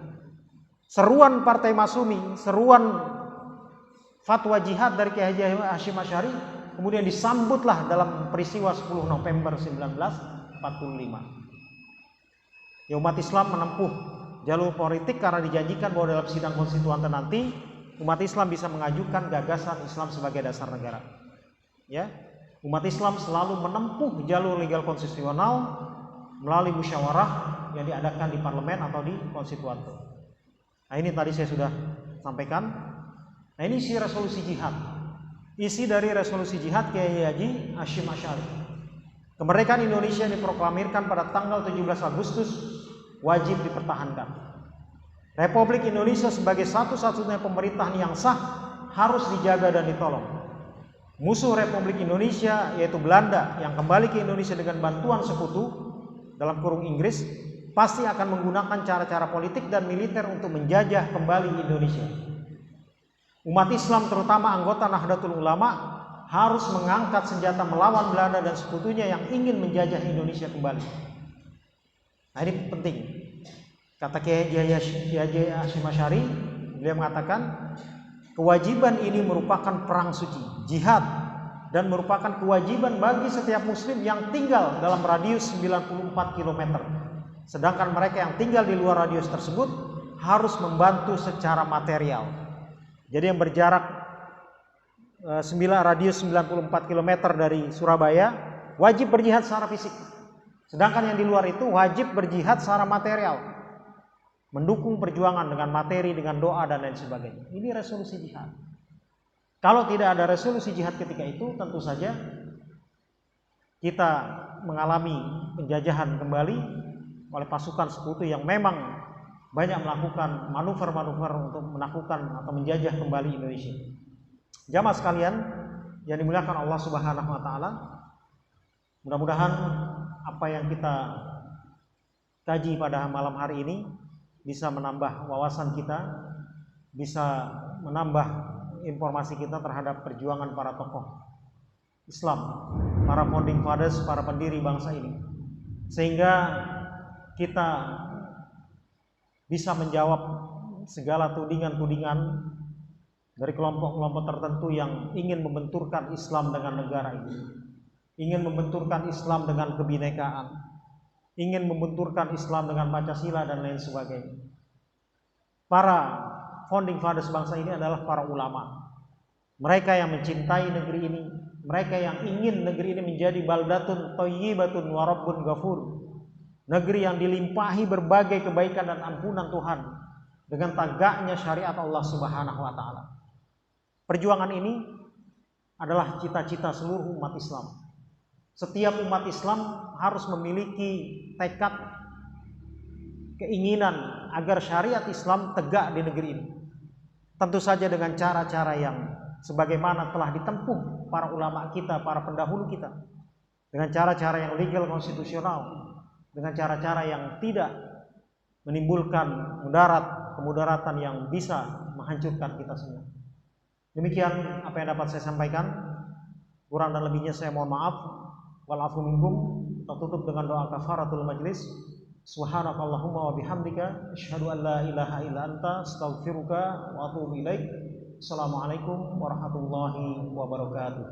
Seruan Partai Masyumi, seruan fatwa jihad dari Kiai Haji Hashim Asy'ari kemudian disambutlah dalam peristiwa 10 November 1945. Ya, umat Islam menempuh jalur politik karena dijanjikan bahwa dalam sidang konstituante nanti umat Islam bisa mengajukan gagasan Islam sebagai dasar negara. Ya, umat Islam selalu menempuh jalur legal konstitusional melalui musyawarah yang diadakan di parlemen atau di konstituante. Nah, ini tadi saya sudah sampaikan. Nah, ini isi resolusi jihad. Isi dari resolusi jihad Kiai Haji Hashim Asy'ari. Kemerdekaan Indonesia diproklamirkan pada tanggal 17 Agustus wajib dipertahankan. Republik Indonesia sebagai satu-satunya pemerintahan yang sah harus dijaga dan ditolong. Musuh Republik Indonesia yaitu Belanda yang kembali ke Indonesia dengan bantuan sekutu dalam kurung Inggris pasti akan menggunakan cara-cara politik dan militer untuk menjajah kembali Indonesia. Umat Islam terutama anggota Nahdlatul Ulama harus mengangkat senjata melawan Belanda dan sekutunya yang ingin menjajah Indonesia kembali. Nah, ini penting. Kata Kiai Haji Hashim Asy'ari, beliau mengatakan kewajiban ini merupakan perang suci, jihad, dan merupakan kewajiban bagi setiap muslim yang tinggal dalam radius 94 km. Sedangkan mereka yang tinggal di luar radius tersebut harus membantu secara material. Jadi yang berjarak radius 94 km dari Surabaya wajib berjihad secara fisik. Sedangkan yang di luar itu wajib berjihad secara material. Mendukung perjuangan dengan materi, dengan doa dan lain sebagainya. Ini resolusi jihad. Kalau tidak ada resolusi jihad ketika itu, tentu saja kita mengalami penjajahan kembali oleh pasukan sekutu yang memang banyak melakukan manuver-manuver untuk menaklukkan atau menjajah kembali Indonesia. Jamaah sekalian yang dimuliakan Allah Subhanahu wa taala, mudah-mudahan apa yang kita kaji pada malam hari ini bisa menambah wawasan kita, bisa menambah informasi kita terhadap perjuangan para tokoh Islam, para founding fathers, para pendiri bangsa ini, sehingga kita bisa menjawab segala tudingan-tudingan dari kelompok-kelompok tertentu yang ingin membenturkan Islam dengan negara ini, ingin membenturkan Islam dengan kebinekaan, ingin membenturkan Islam dengan Pancasila dan lain sebagainya. Para founding fathers bangsa ini adalah para ulama. Mereka yang mencintai negeri ini, mereka yang ingin negeri ini menjadi baldatun thayyibatun wa rabbun ghafur. Negeri yang dilimpahi berbagai kebaikan dan ampunan Tuhan dengan tegaknya syariat Allah Subhanahu wa taala. Perjuangan ini adalah cita-cita seluruh umat Islam. Setiap umat Islam harus memiliki tekad, keinginan agar syariat Islam tegak di negeri ini. Tentu saja dengan cara-cara yang sebagaimana telah ditempuh para ulama kita, para pendahulu kita. Dengan cara-cara yang legal konstitusional, dengan cara-cara yang tidak menimbulkan kemudaratan yang bisa menghancurkan kita semua. Demikian apa yang dapat saya sampaikan. Kurang dan lebihnya saya mohon maaf. Walafu minkum. Kita tutup dengan doa kafaratul majlis. Subhanakallahumma wa bihamdika asyhadu an la ilaha illa anta astaghfiruka wa atubu ilaik. Assalamualaikum warahmatullahi wabarakatuh.